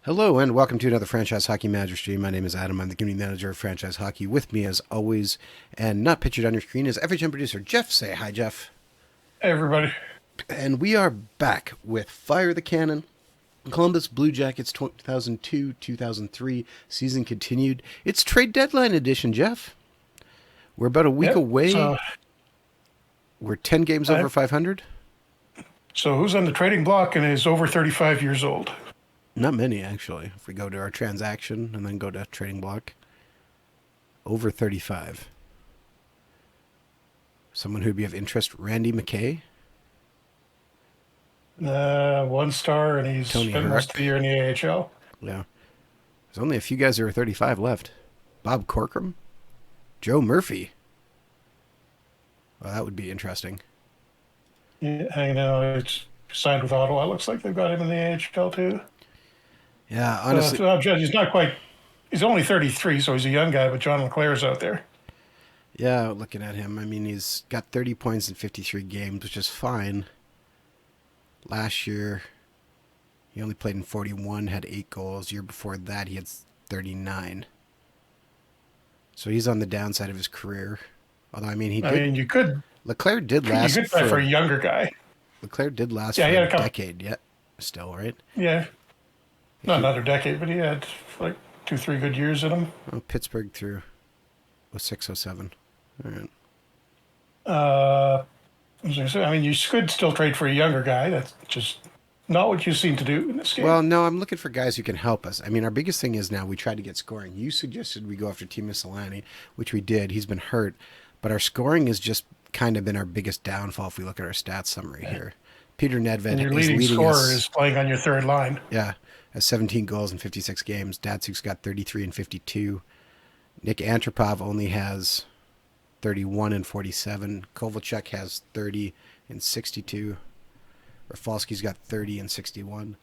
Hello and welcome to another Franchise Hockey Manager stream. My name is Adam. I'm the community manager of Franchise Hockey. With me, as always, and not pictured on your screen, is FHM producer Jeff. Say hi, Jeff. Hey, everybody. And we are back with Fire the Cannon. Columbus Blue Jackets 2002-2003 season continued. It's trade deadline edition, Jeff. We're about a week Yep. away. We're 10 games over 500. So who's on the trading block and is over 35 years old? Not many, actually. If we go to our transaction and then go to trading block, over 35. Someone who'd be of interest, Randy McKay. 1 star, and he's Tony spent most of the year in the AHL. Yeah. There's only a few guys who are 35 left. Bob Corcoran, Joe Murphy. Well, that would be interesting. Yeah, I know it's signed with Ottawa. Looks like they've got him in the AHL too. Yeah, honestly. He's not quite. He's only 33, so he's a young guy. But John LeClair's out there. Yeah, looking at him, I mean, he's got 30 points in 53 games, which is fine. Last year, he only played in 41, had 8 goals. Year before that, he had 39. So he's on the downside of his career. Although, I mean, you could. LeClair did last You could play for a younger guy. LeClair did last Yeah, for he had a a couple. decade yet. Still, right? Yeah, not another decade, but he had like 2, 3 good years in him. Oh, Pittsburgh through 06, 07. All right. You could still trade for a younger guy. That's just not what you seem to do in this game. Well, no, I'm looking for guys who can help us. I mean, our biggest thing is now we tried to get scoring. You suggested we go after Timo Solani, which we did. He's been hurt, but our scoring has just kind of been our biggest downfall if we look at our stats summary here. Peter Nedved and your is leading leading scorer us. is playing on your third line. Yeah, has 17 goals in 56 games. Datsuk's got 33 and 52. Nick Antropov only has 31 and 47. Kovalchuk has 30 and 62. Rafalski's got 30 and 61.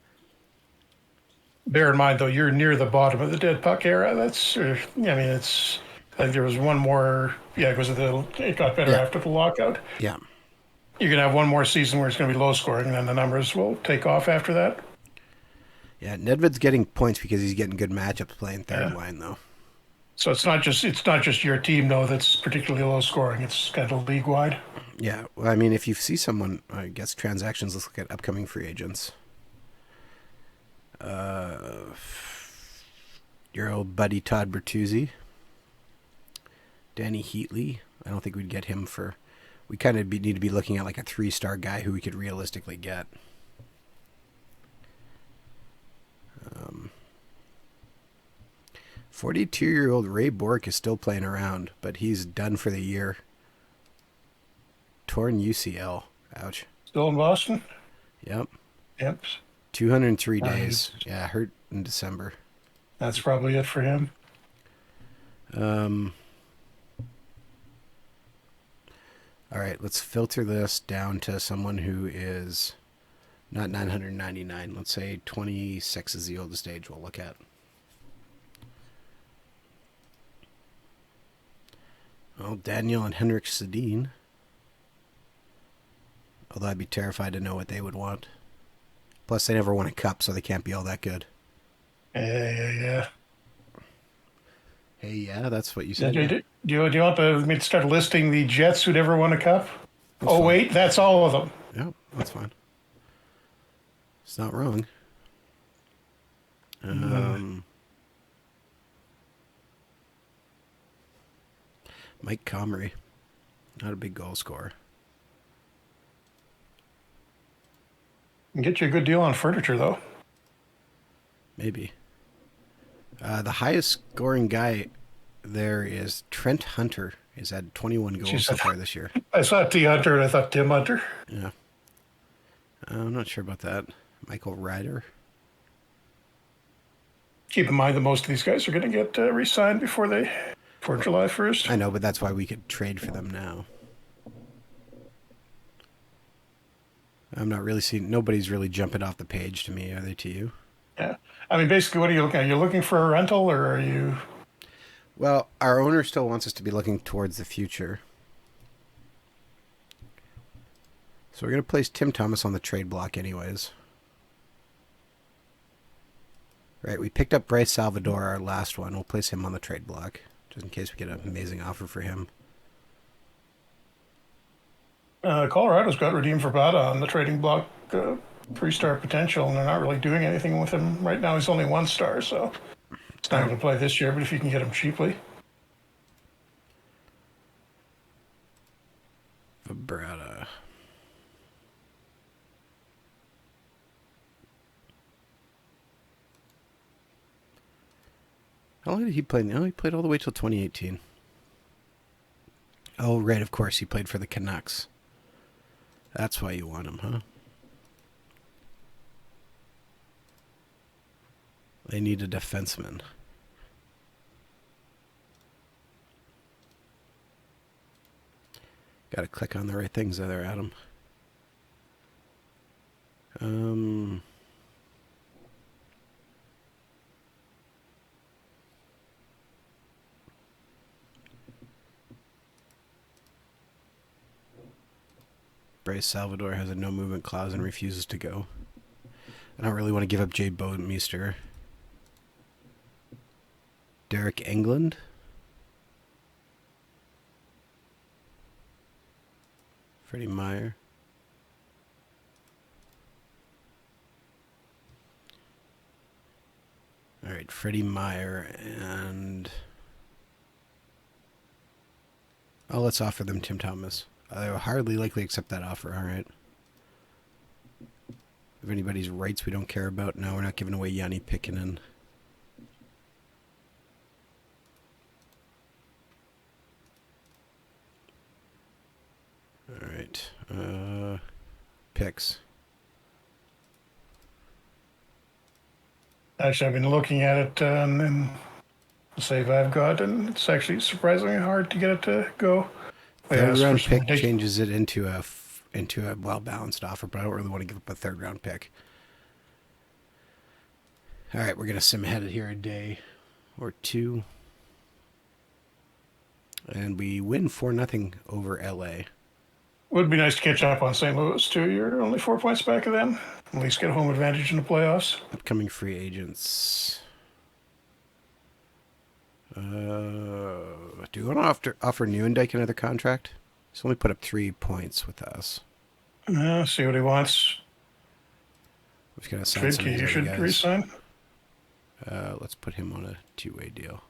Bear in mind, though, you're near the bottom of the dead puck era. That's, it's. I think there was one more. Yeah, because it got better after the lockout. Yeah. You're gonna have one more season where it's gonna be low scoring, and then the numbers will take off after that. Yeah, Nedved's getting points because he's getting good matchups playing third line, though. So it's not just your team though that's particularly low scoring. It's kind of league wide. Yeah, well, I mean, if you see someone, I guess transactions, let's look at upcoming free agents. Your old buddy Todd Bertuzzi. Danny Heatley. I don't think we'd get him for... We kind of need to be looking at like a 3-star guy who we could realistically get. 42-year-old Ray Bourque is still playing around, but he's done for the year. Torn UCL. Ouch. Still in Boston. Yep. Yep. 203 days. Yeah, hurt in December. That's probably it for him. All right, let's filter this down to someone who is not 999. Let's say 26 is the oldest age we'll look at. Well, Daniel and Henrik Sedin. Although I'd be terrified to know what they would want. Plus, they never won a cup, so they can't be all that good. Yeah. Hey, yeah, that's what you said. Do you want me to start listing the Jets who'd ever won a cup? That's fine. Wait, that's all of them. Yeah, that's fine. It's not wrong. Mike Comrie, not a big goal scorer. Can get you a good deal on furniture, though. Maybe. The highest scoring guy there is Trent Hunter. He's had 21 goals so far this year. I saw T. Hunter and I thought Tim Hunter. Yeah. I'm not sure about that. Michael Ryder. Keep in mind that most of these guys are going to get re-signed before July 1st. I know, but that's why we could trade for them now. I'm not really seeing... Nobody's really jumping off the page to me, are they to you? Yeah. I mean, basically, what are you looking at? Are you looking for a rental, or are you... Well, our owner still wants us to be looking towards the future. So we're going to place Tim Thomas on the trade block anyways. Right, we picked up Bryce Salvador, our last one. We'll place him on the trade block, just in case we get an amazing offer for him. Colorado's got Radim Verbata on the trading block, 3-star potential, and they're not really doing anything with him right now. He's only 1 star, so it's not going to play this year. But if you can get him cheaply, Vibrata. How long did he play? No, he played all the way till 2018. Oh, right, of course, he played for the Canucks. That's why you want him, huh? They need a defenseman. Got to click on the right things there, Adam. Bryce Salvador has a no movement clause and refuses to go. I don't really want to give up Jay Bodemeester. Derek England. Freddie Meyer. All right, Freddie Meyer and... Oh, let's offer them Tim Thomas. I will hardly likely accept that offer, all right. If anybody's rights we don't care about, no, we're not giving away Yanni Pikkinen. All right, picks. actually, I've been looking at it in the save I've got, and it's actually surprisingly hard to get it to go. Third round pick changes it into a well balanced offer, but I don't really want to give up a 3rd round pick. All right, we're gonna sim ahead here a day or two, and we win 4-0 over LA. Would be nice to catch up on St. Louis too. You're only 4 points back of them. At least get home advantage in the playoffs. Upcoming free agents. Do you want to offer Nieuwendyk another contract? He's only put up 3 points with us. See what he wants. We've got to sign some of these You other should guys. re-sign. Let's put him on a 2-way deal.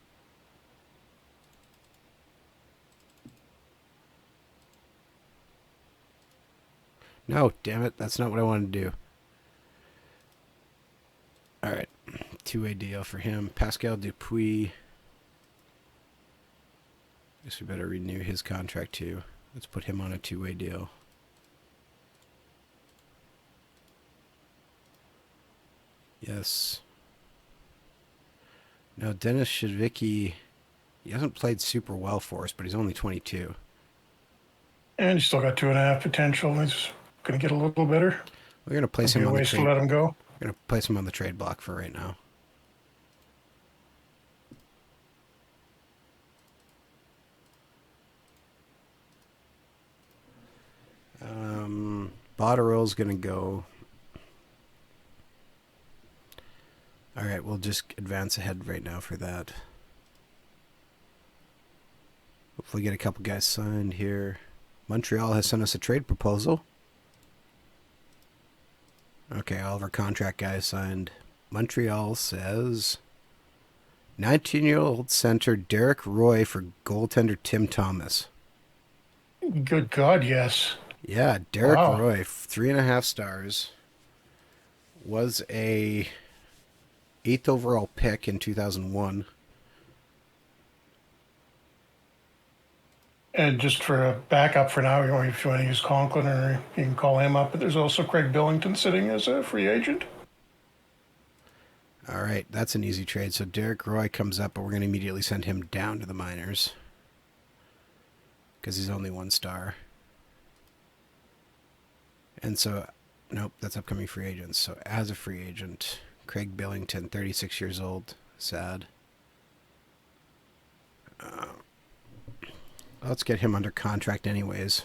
No, damn it. That's not what I wanted to do. All right. 2-way deal for him. Pascal Dupuis. Guess we better renew his contract too. Let's put him on a 2-way deal. Yes. Now, Dennis Shedvicki, he hasn't played super well for us, but he's only 22. And he's still got 2.5 potential. He's going to get a little better. We're going to place him Be a on the waste to trade. let him go. We're going to place him on the trade block for right now. Botterill's going to go. All right, we'll just advance ahead right now for that. Hopefully get a couple guys signed here. Montreal has sent us a trade proposal. Okay, all of our contract guys signed. Montreal says 19-year-old center Derek Roy for goaltender Tim Thomas. Good God, yes. Yeah, Derek Wow. Roy, 3.5 stars. Was a 8th overall pick in 2001. And just for a backup for now, if you want to use Conklin, or you can call him up. But there's also Craig Billington sitting as a free agent. All right, that's an easy trade. So Derek Roy comes up, but we're going to immediately send him down to the minors because he's only 1 star. And so, nope, that's upcoming free agents. So as a free agent, Craig Billington, 36 years old, sad. Let's get him under contract anyways.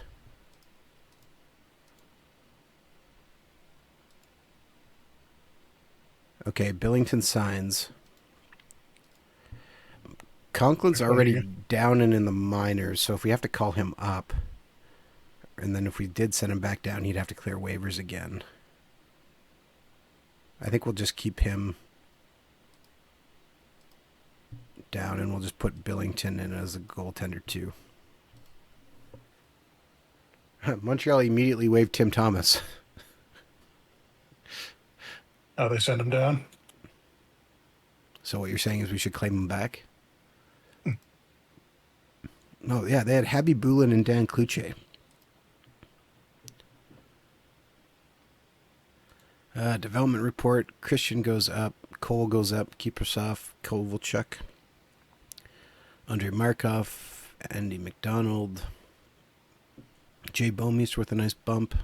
Okay, Billington signs. Conklin's What do already you- down and in the minors, so if we have to call him up, and then if we did send him back down, he'd have to clear waivers again. I think we'll just keep him down, and we'll just put Billington in as a goaltender too. Montreal immediately waived Tim Thomas. Oh, they send him down. So what you're saying is we should claim him back? No, yeah, they had Happy Bulin and Dan Kluche. Development report. Christian goes up. Cole goes up. Kiprusoff. Kovalchuk. Andrei Markov. Andy McDonald. Jay Bomey's worth a nice bump.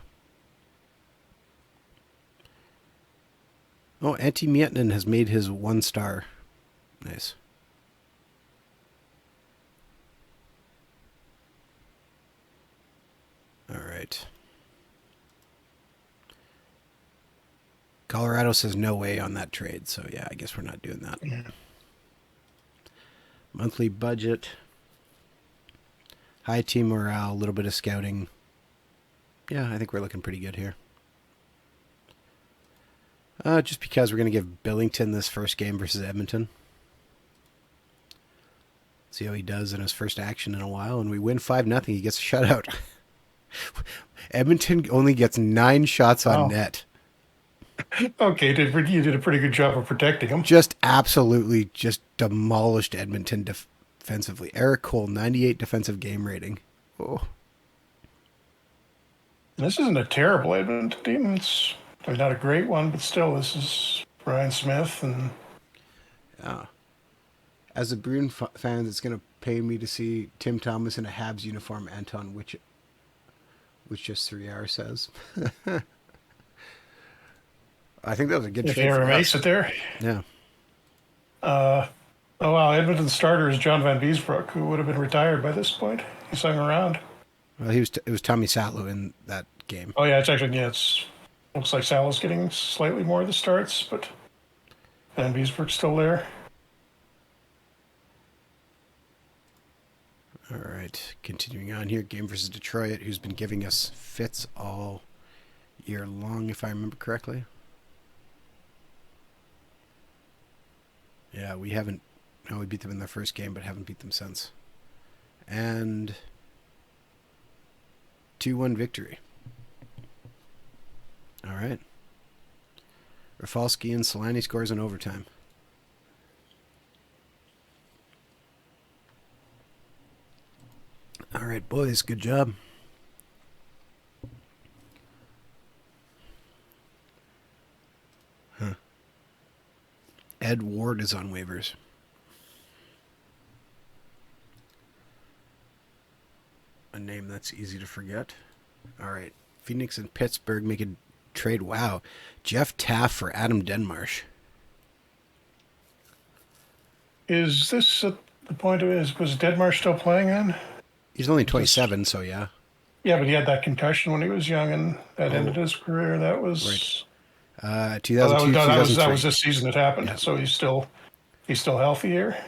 Oh, Antti Miettinen has made his 1 star. Nice. All right. Colorado says no way on that trade, so yeah, I guess we're not doing that. Yeah. Monthly budget. High team morale, a little bit of scouting. Yeah, I think we're looking pretty good here. Just because we're going to give Billington this first game versus Edmonton. See how he does in his first action in a while, and we win 5-0. He gets a shutout. Edmonton only gets 9 shots on Wow. net. Okay, you did a pretty good job of protecting him. Just absolutely just demolished Edmonton defensively. Eric Cole, 98 defensive game rating. Oh, This isn't a terrible Edmonton team. It's not a great one, but still, this is Ryan Smith and yeah. As a Bruin fan, it's going to pay me to see Tim Thomas in a Habs uniform, Anton, which just 3R says. I think that was a good if he trade ever for makes us. it there. Yeah. Oh wow, Edmonton's starter is John Van Beesbrook, who would have been retired by this point. He's hung around. Well, it was Tommy Salo in that game. Oh yeah, it's looks like Sal's getting slightly more of the starts, but Van Beesbrook's still there. All right, continuing on here, game versus Detroit, who's been giving us fits all year long, if I remember correctly. Yeah, we haven't. No, we beat them in their first game, but haven't beat them since. And 2-1 victory. All right. Rafalski and Solani scores in overtime. All right, boys, good job. Huh. Ed Ward is on waivers. A name that's easy to forget. All right. Phoenix and Pittsburgh make a trade. Wow. Jeff Taft for Adam Denmarsh. Is this at the point of was Deadmarsh still playing then? He's only 27, so yeah. Yeah, but he had that concussion when he was young, and that ended his career. That was Right. oh, 2002, that 2003. was this season it happened. Yeah. So he's still healthy here.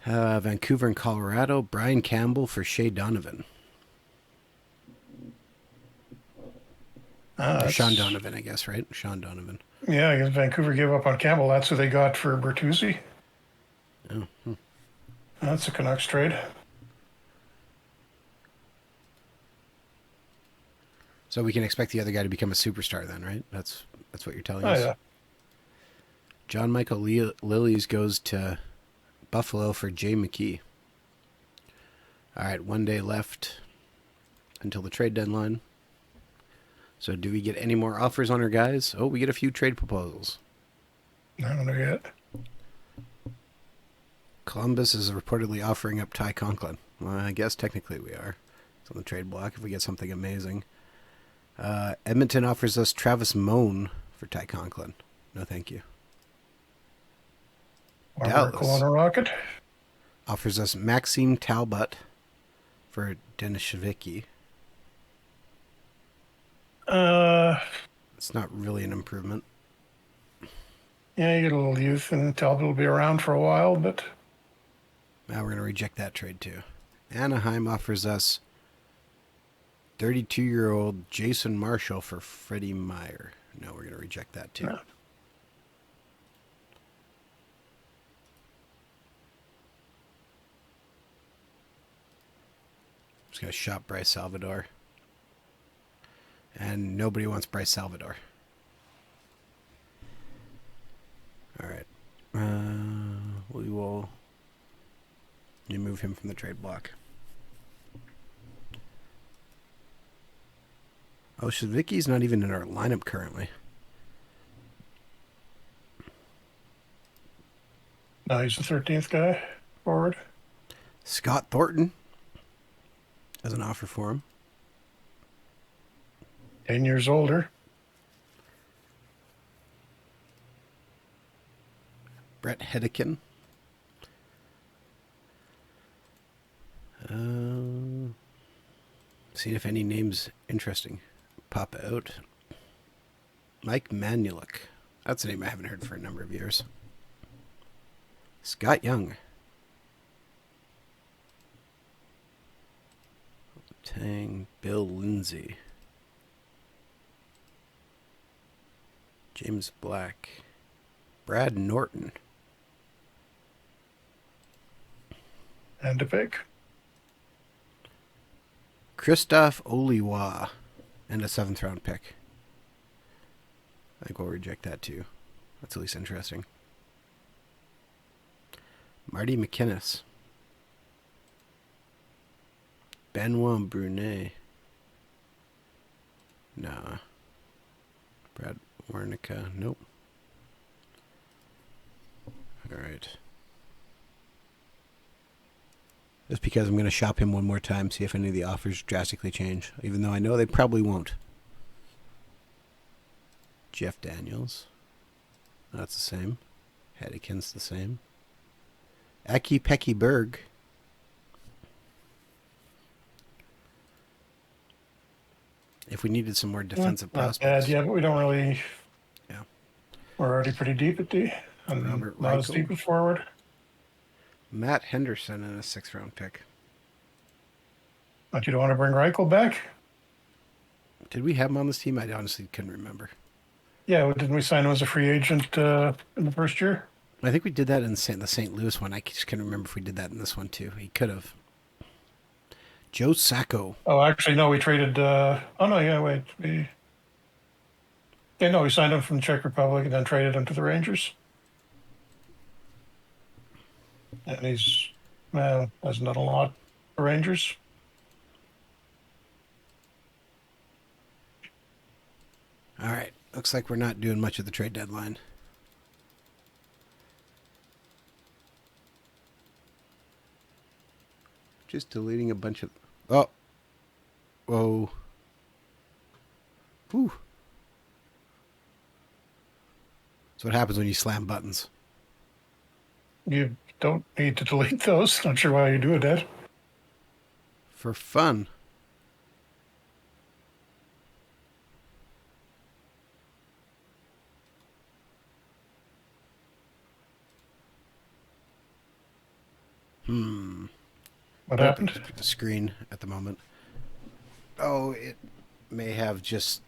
Vancouver and Colorado. Brian Campbell for Shea Donovan. Or Sean Donovan, I guess, right? Sean Donovan. Yeah, I guess Vancouver gave up on Campbell. That's who they got for Bertuzzi. Oh. That's a Canucks trade. So we can expect the other guy to become a superstar then, right? That's what you're telling Oh us. yeah. John Michael Lillies goes to Buffalo for Jay McKee. All right, 1 day left until the trade deadline. So do we get any more offers on our guys? Oh, we get a few trade proposals. I don't know yet. Columbus is reportedly offering up Ty Conklin. Well, I guess technically we are. It's on the trade block if we get something amazing. Edmonton offers us Travis Moan for Ty Conklin. No, thank you. Armor Kelowna Rocket. Offers us Maxime Talbot for Denis Shevicki. It's not really an improvement. Yeah, you get a little youth, and Talbot will be around for a while, but Now we're going to reject that trade too. Anaheim offers us 32-year-old Jason Marshall for Freddie Meyer. No, we're going to reject that too. no. Just going to shop Bryce Salvador. And nobody wants Bryce Salvador. All right. We will remove him from the trade block. Oh, Shevicki's not even in our lineup currently. No, he's the 13th guy forward. Scott Thornton has an offer for him. 10 years older. Brett Hedican. See if any names interesting pop out. Mike Manulik. That's a name I haven't heard for a number of years. Scott Young. Tang. Bill Lindsay. James Black. Brad Norton. And a pick. Christoph Oliwa. And a 7th round pick. I think we'll reject that too. That's at least interesting. Marty McInnes. Benoit Brunet. Nah. Brad Warnica. Nope. All right. Just because I'm going to shop him one more time, see if any of the offers drastically change, even though I know they probably won't. Jeff Daniels. That's the same. Hedican's the same. Aki Peki Berg. If we needed some more defensive prospects. Bad, yeah, but we don't really. Yeah. We're already pretty deep at D. And Robert not as Reichel. deep as forward. Matt Henderson and a 6th round pick. But you don't want to bring Reichel back? Did we have him on this team? I honestly couldn't remember. Yeah, well, didn't we sign him as a free agent in the first year? I think we did that in the St. Louis one. I just can't remember if we did that in this one too. He could have. Joe Sacco. Oh, actually, no, we traded. Oh, no, yeah, wait. We signed him from the Czech Republic and then traded him to the Rangers. And he's, hasn't done a lot for Rangers. All right. Looks like we're not doing much of the trade deadline. Just deleting a bunch of... Oh. Whoa. Whew. That's what happens when you slam buttons. You don't need to delete those. Not sure why you do that. For fun. What happened? The screen at the moment. Oh, it may have just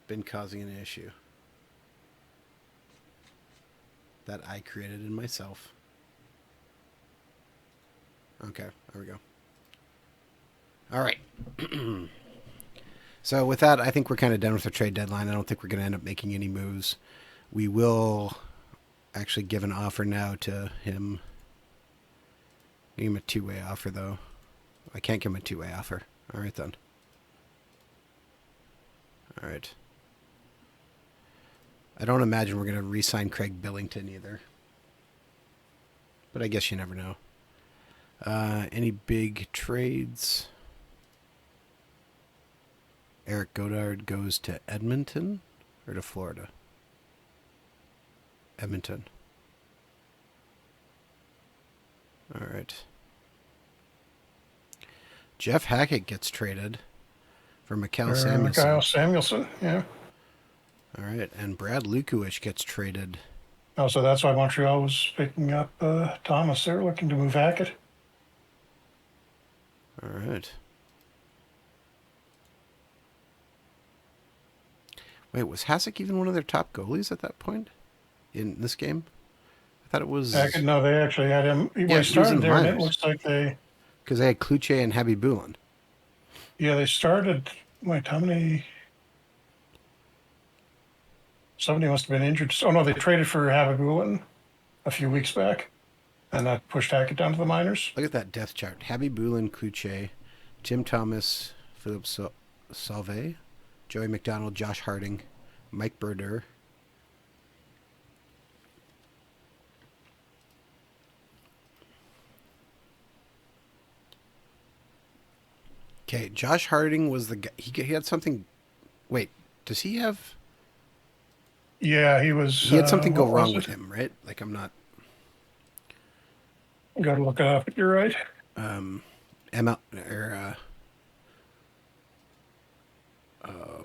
been causing an issue that I created in myself. Okay, there we go. All right. So with that, I think we're kind of done with the trade deadline. I don't think we're going to end up making any moves. We will actually give an offer now to him. Give him a two-way offer, though. I can't give him a two-way offer. All right, then. All right. I don't imagine we're going to re-sign Craig Billington either. But I guess you never know. Any big trades? Eric Godard goes to Edmonton or to Florida? Edmonton. All right. Jeff Hackett gets traded for Mikhail Samuelson. Mikhail Samuelson, yeah. All right, and Brad Lukowich gets traded. Oh, so that's why Montreal was picking up Thomas. They're looking to move Hackett. All right. Wait, was Hasek even one of their top goalies at that point in this game? I thought it was Hackett, no, they actually had him. When Yeah, he he was in started the there, and it minors. looks like Because they had Kluche and Habibulin. they started. Wait, how many? Somebody must have been injured. Oh no, they traded for Habibulin a few weeks back, and that pushed Hackett down to the minors. Look at that depth chart. Habibulin, Kluche, Tim Thomas, Philip Salve, Joey McDonald, Josh Harding, Mike Brodeur. Okay, Josh Harding was the guy. He had something. Wait, does he have? Yeah, he was. He had something go what wrong was with it? him, right? Like I'm not. Got to look it up. You're right. ML or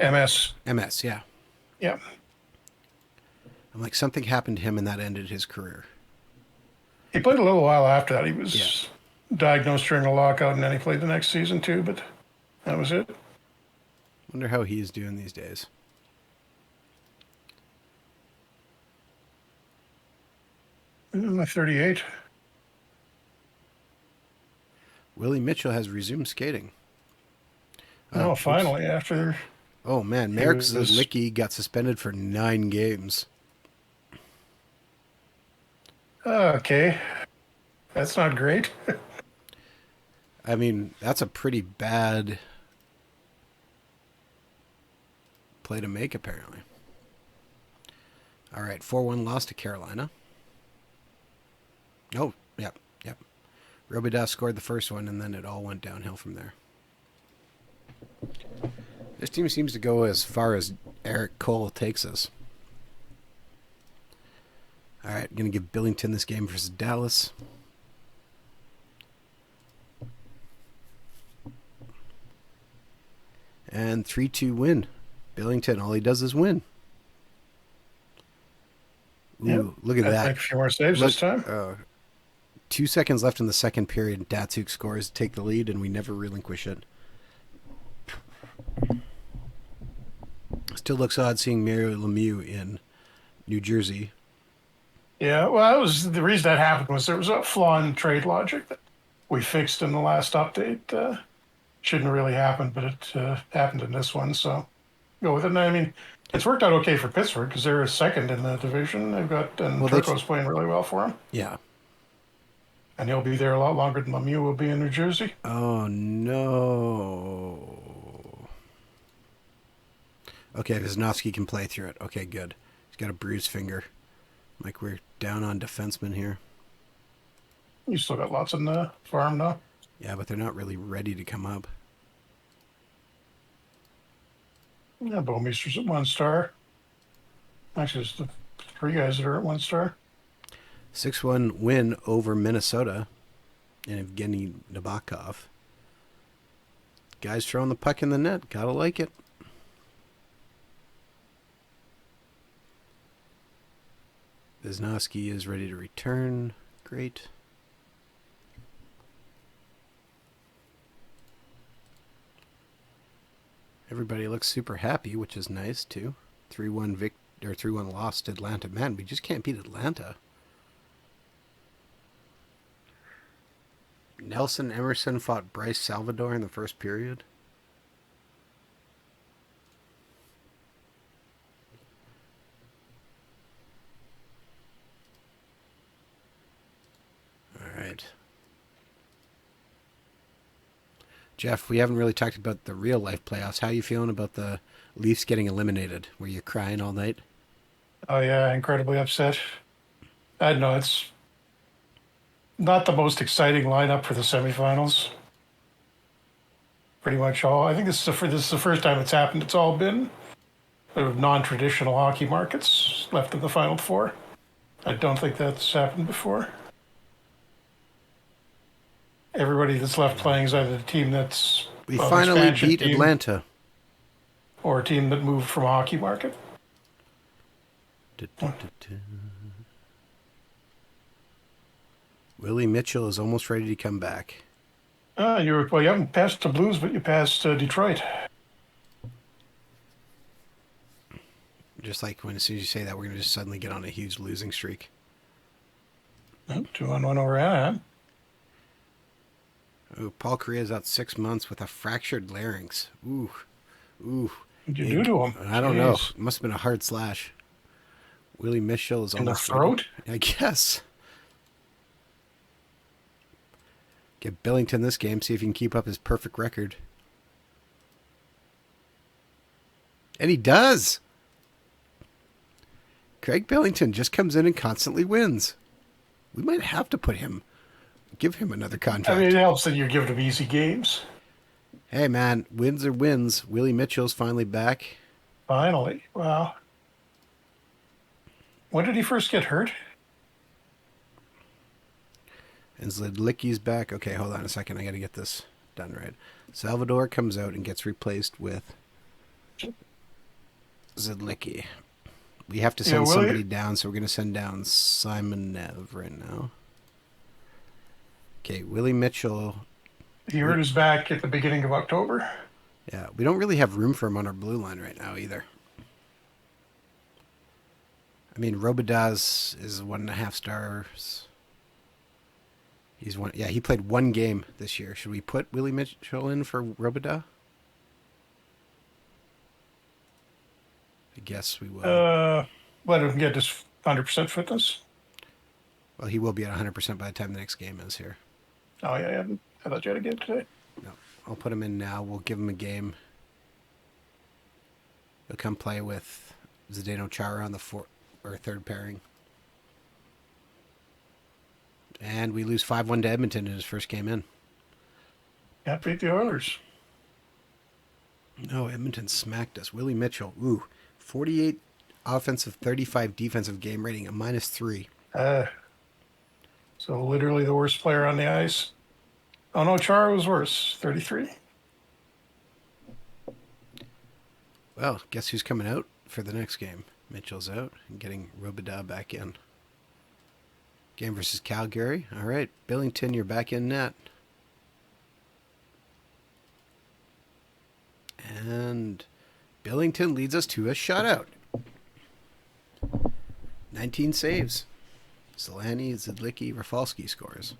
MS. MS, yeah. Yeah. I'm like something happened to him and that ended his career. He played a little while after that. He was diagnosed during a lockout, and then he played the next season too. But that was it. Wonder how he's doing these days. My 38. Willie Mitchell has resumed skating. Oh, oops. finally, after Oh man, Marek Zalicki got suspended for 9 games. okay, that's not great. I mean, that's a pretty bad play to make, apparently. All right, 4-1 loss to Carolina. Oh, yep. Robidas scored the first one, and then it all went downhill from there. This team seems to go as far as Eric Cole takes us. All right, going to give Billington this game versus Dallas. And 3-2 win. Billington, all he does is win. Ooh, Yep. look at that. Make a few more saves this time. 2 seconds left in the second period. Datsuk scores, take the lead, and we never relinquish it. Still looks odd seeing Mario Lemieux in New Jersey. Yeah, well, that was the reason that happened was there was a flaw in trade logic that we fixed in the last update. Shouldn't have really happened, but it happened in this one. So go with it. And I mean, it's worked out okay for Pittsburgh because they're second in the division. They've got Turco's playing really well for them. Yeah. And he'll be there a lot longer than Lemieux will be in New Jersey. Oh, no. Okay, Wisnowski can play through it. Okay, good. He's got a bruised finger. Like we're down on defensemen here. You still got lots in the farm now. Yeah, but they're not really ready to come up. Yeah, Bowmeister's at 1 star. Actually, it's the 3 guys that are at 1 star. 6-1 win over Minnesota and Evgeny Nabokov. Guys throwing the puck in the net. Gotta like it. Wisnowski is ready to return. Great. Everybody looks super happy, which is nice too. 3-1 loss to Atlanta. Man, we just can't beat Atlanta. Nelson Emerson fought Bryce Salvador in the first period. All right. Jeff, we haven't really talked about the real life playoffs. How are you feeling about the Leafs getting eliminated? Were you crying all night? Oh, yeah, incredibly upset. I know it's not the most exciting lineup for the semifinals. Pretty much all. I think this is the first time it's happened. It's all been sort of non-traditional hockey markets left in the Final Four. I don't think that's happened before. Everybody that's left playing is either the team that's We finally beat Atlanta. or a team that moved from a hockey market. Willie Mitchell is almost ready to come back. You haven't passed the Blues, but you passed Detroit. Just like when as soon as you say that, we're going to just suddenly get on a huge losing streak. 2-1 over Anaheim. Oh, Paul Kariya's out 6 months with a fractured larynx. Ooh. What'd you do to him? I don't know. It must have been a hard slash. Willie Mitchell is In the almost throat? ready. I guess. Get Billington this game, see if he can keep up his perfect record. And he does! Craig Billington just comes in and constantly wins. We might have to give him another contract. I mean, it helps that you're giving him easy games. Hey, man, wins are wins. Willie Mitchell's finally back. Finally. Wow. When did he first get hurt? And Zidlicky's back. Okay, hold on a second. I got to get this done right. Salvador comes out and gets replaced with Zidlicky. We have to send somebody down, so we're going to send down Simon Nev right now. Okay, Willie Mitchell. He hurt his back at the beginning of October. Yeah, we don't really have room for him on our blue line right now either. I mean, Robidaz is 1.5 stars. He's one. Yeah, he played 1 game this year. Should we put Willie Mitchell in for Robida? I guess we will. Let him get his 100% fitness. Well, he will be at 100% by the time the next game is here. Oh, yeah. I thought you had a game today. No, I'll put him in now. We'll give him a game. He'll come play with Zdeno Chara on the third pairing. And we lose 5-1 to Edmonton in his first game in. Can't beat the Oilers. No, Edmonton smacked us. Willie Mitchell, 48 offensive, 35 defensive game rating, a -3. So literally the worst player on the ice. Oh, no, Chara was worse, 33. Well, guess who's coming out for the next game? Mitchell's out and getting Robida back in. Game versus Calgary. All right, Billington, you're back in net. And Billington leads us to a shutout. 19 saves. Solani, Zidlicky, Rafalski scores.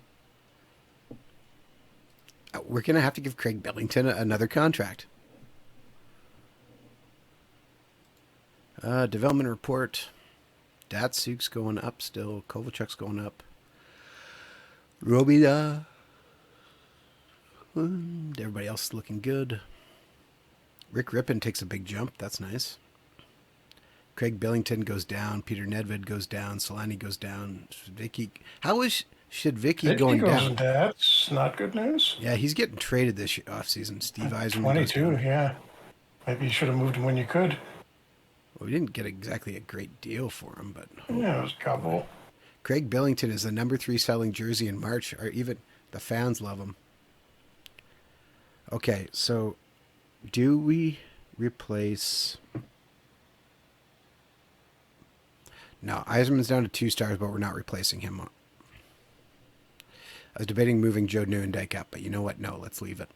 We're going to have to give Craig Billington another contract. Development report. Datsuk's going up still. Kovalchuk's going up. Robida. Everybody else is looking good. Rick Rippon takes a big jump. That's nice. Craig Billington goes down. Peter Nedved goes down. Solani goes down. Vicky. How is Shedvicki going down? That's not good news. Yeah, he's getting traded this offseason. Steve Yzerman. 22, yeah. Maybe you should have moved him when you could. Well, we didn't get exactly a great deal for him, but... Yeah, it was a couple. Craig Billington is the number 3 selling jersey in March, or even the fans love him. Okay, so do we replace... No, Yzerman's down to 2 stars, but we're not replacing him. I was debating moving Joe Nieuwendyk up, but you know what? No, let's leave it.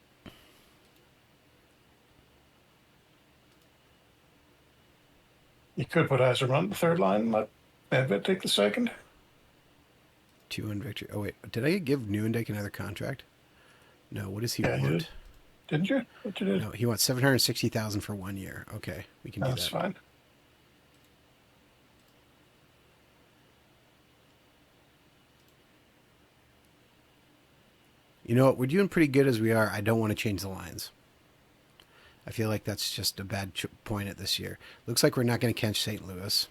You could put Yzerman on the third line and let Nedved take the second. 2-1 victory. Oh, wait. Did I give Nieuwendyk another contract? No, what does he want? You didn't you? What you did? No, he wants $760,000 for 1 year. Okay, we can do that. That's fine. You know what? We're doing pretty good as we are. I don't want to change the lines. I feel like that's just a bad point at this year. Looks like we're not going to catch St. Louis.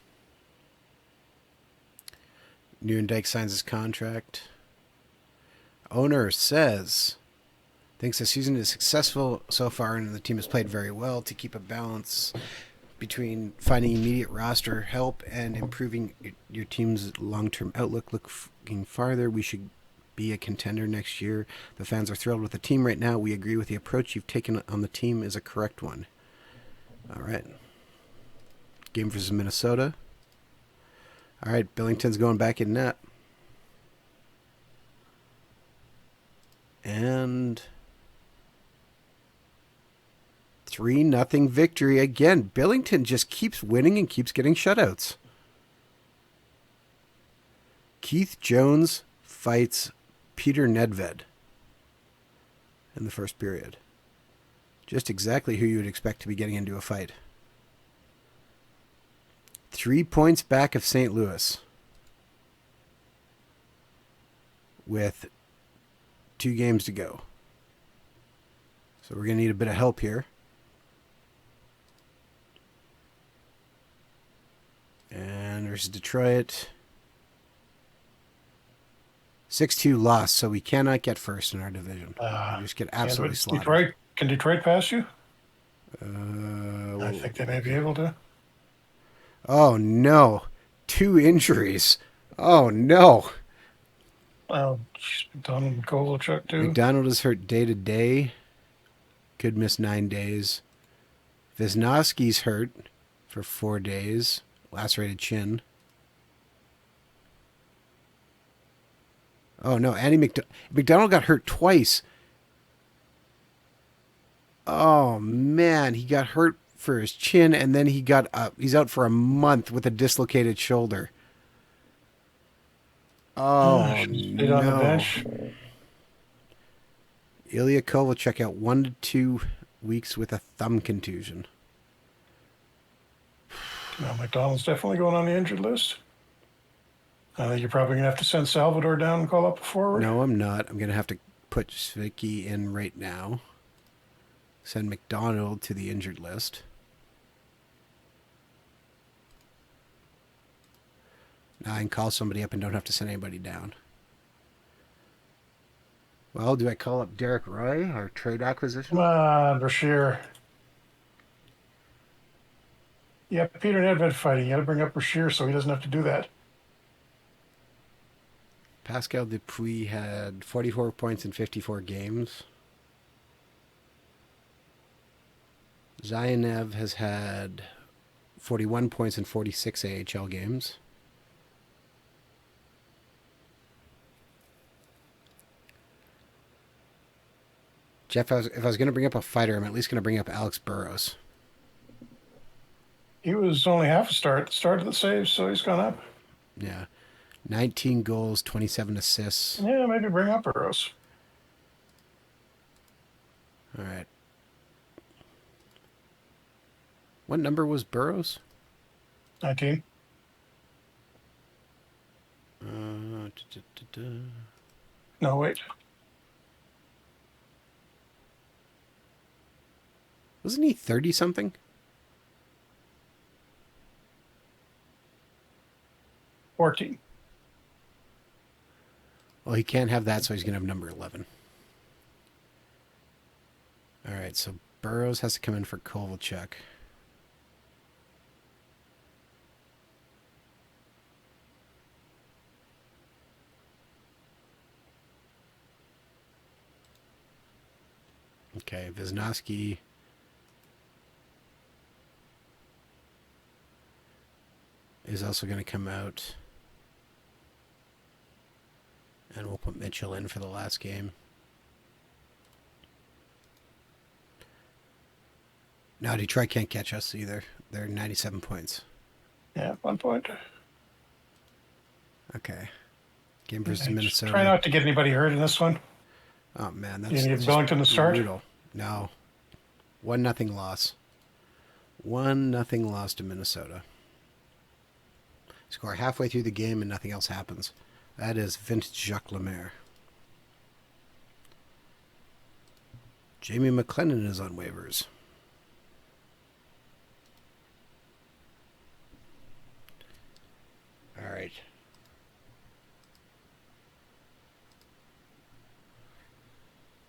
Nieuwendyk signs his contract. Owner says, thinks the season is successful so far and the team has played very well to keep a balance between finding immediate roster help and improving your team's long-term outlook. Looking farther, we should be a contender next year. The fans are thrilled with the team right now. We agree with the approach you've taken on the team is a correct one. All right. Game versus Minnesota. All right, Billington's going back in net. And 3-0 victory. Again, Billington just keeps winning and keeps getting shutouts. Keith Jones fights Peter Nedved in the first period. Just exactly who you would expect to be getting into a fight. 3 points back of St. Louis with 2 games to go. So we're going to need a bit of help here. And there's Detroit. 6-2 loss, so we cannot get first in our division. We just get absolutely slaughtered. Can Detroit pass you? I think they may be able to. Oh, no. 2 injuries. Oh, no. Oh, McDonald and Kovalchuk, too. McDonald is hurt day to day. Could miss 9 days. Wisnowski's hurt for 4 days. Lacerated chin. Oh, no. Andy McDonald got hurt twice. Oh, man. He got hurt for his chin, and then he's out for a month with a dislocated shoulder. Oh, no. On the bench. Ilya Kovalchuk out 1 to 2 weeks with a thumb contusion. No, McDonald's definitely going on the injured list. I think you're probably going to have to send Salvador down and call up a forward. No, I'm not. I'm going to have to put Svicki in right now. Send McDonald to the injured list. Now I can call somebody up and don't have to send anybody down. Well, do I call up Derek Roy, our trade acquisition? Come on, Brashear. Yeah, Peter Nedved fighting. You got to bring up Brashear so he doesn't have to do that. Pascal Dupuis had 44 points in 54 games. Zayanev has had 41 points in 46 AHL games. Jeff, if I was going to bring up a fighter, I'm at least going to bring up Alex Burrows. He was only half a start at the start of the saves, so he's gone up. Yeah. 19 goals, 27 assists. Yeah, maybe bring up Burrows. All right. What number was Burrows? 19. No, wait. Wasn't he 30-something? $14. Well, he can't have that, so he's going to have number 11. All right, so Burrows has to come in for Kovalchuk. Okay, Wisnowski. Is also going to come out. And we'll put Mitchell in for the last game. No, Detroit can't catch us either. They're 97 points. Yeah, 1 point. Okay. Game versus Minnesota. Try not to get anybody hurt in this one. Oh, man. You need Billington to start? Brutal. No. 1-0 loss. 1-0 loss to Minnesota. Score halfway through the game and nothing else happens. That is vintage Jacques Lemaire. Jamie McLennan is on waivers. All right.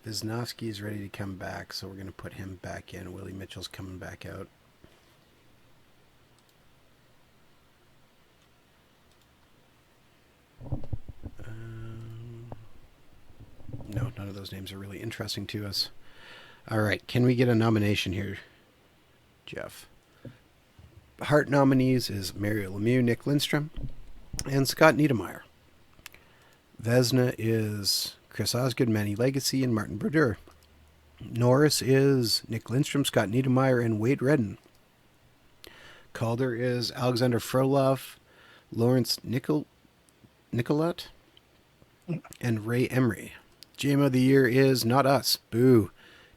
Wisnowski is ready to come back, so we're going to put him back in. Willie Mitchell's coming back out. No, none of those names are really interesting to us. All right, can we get a nomination here, Jeff? Hart nominees is Mario Lemieux, Nick Lindstrom. And Scott Niedermayer. Vesna is Chris Osgood, Manny Legacy, and Martin Brodeur. Norris is Nick Lindstrom, Scott Niedermayer, and Wade Redden. Calder is Alexander Frolov, Lawrence Nicolette, and Ray Emery. GM of the Year is not us. Boo.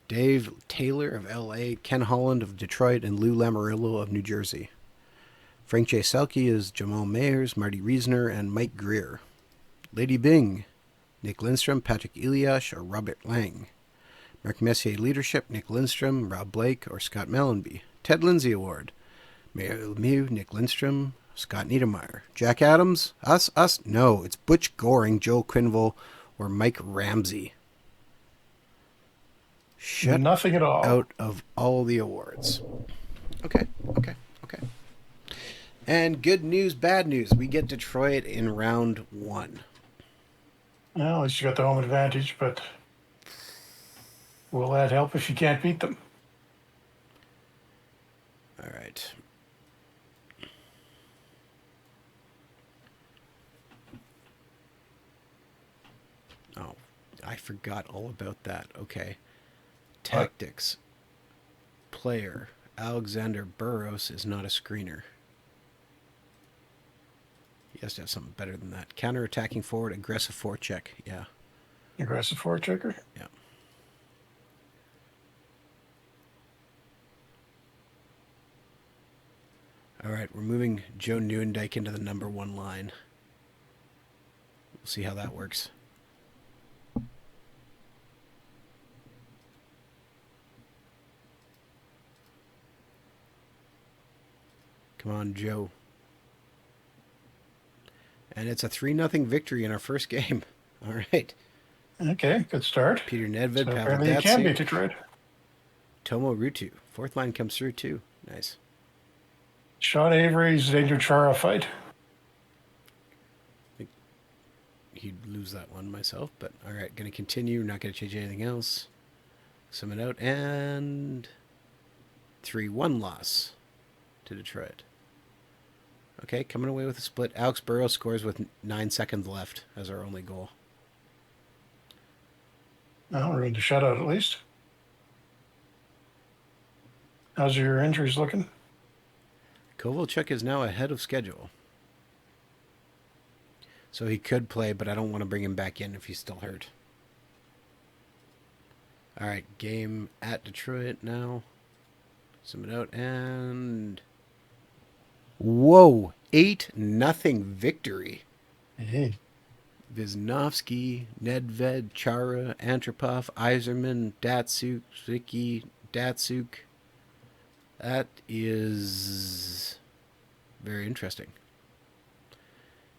Dave Taylor of LA, Ken Holland of Detroit, and Lou Lamoriello of New Jersey. Frank J. Selke is Jamal Mayers, Marty Reisner, and Mike Greer. Lady Bing, Nick Lindstrom, Patrick Eliash, or Robert Lang. Mark Messier Leadership, Nick Lindstrom, Rob Blake, or Scott Mellenby. Ted Lindsay Award, Mayor Lemieux, Nick Lindstrom, Scott Niedermayer. Jack Adams, us? No, it's Butch Goring, Joel Quinville, or Mike Ramsey. Shut Nothing at all. out of all the awards. Okay. And good news, bad news. We get Detroit in round 1. Well, at least you got the home advantage, but will that help if you can't beat them? All right. Oh, I forgot all about that. Okay. Tactics. Player. Alexander Burrows is not a screener. He has to have something better than that. Counter-attacking forward, aggressive forecheck. Yeah. Aggressive forechecker? Yeah. All right, we're moving Joe Nieuwendyk into the number 1 line. We'll see how that works. Come on, Joe. And it's a 3-0 victory in our first game. All right. Okay, good start. Peter Nedved, So Pavel apparently you can beat Datsyuk, Detroit. Tomo Rutu. 4th line comes through, too. Nice. Sean Avery's Danger Chara fight. He'd lose that one myself, but all right, going to continue. Not going to change anything else. Sum it out, and 3-1 loss to Detroit. Okay, coming away with a split. Alex Burrows scores with 9 seconds left as our only goal. No, ruined the shutout at least. How's your injuries looking? Kovalchuk is now ahead of schedule. So he could play, but I don't want to bring him back in if he's still hurt. All right, game at Detroit now. Sum it out, and... Whoa! 8-0 victory. Hey. Wisnowski, Nedved, Chara, Antropov, Yzerman, Datsyuk, Zwicky, Datsyuk. That is very interesting.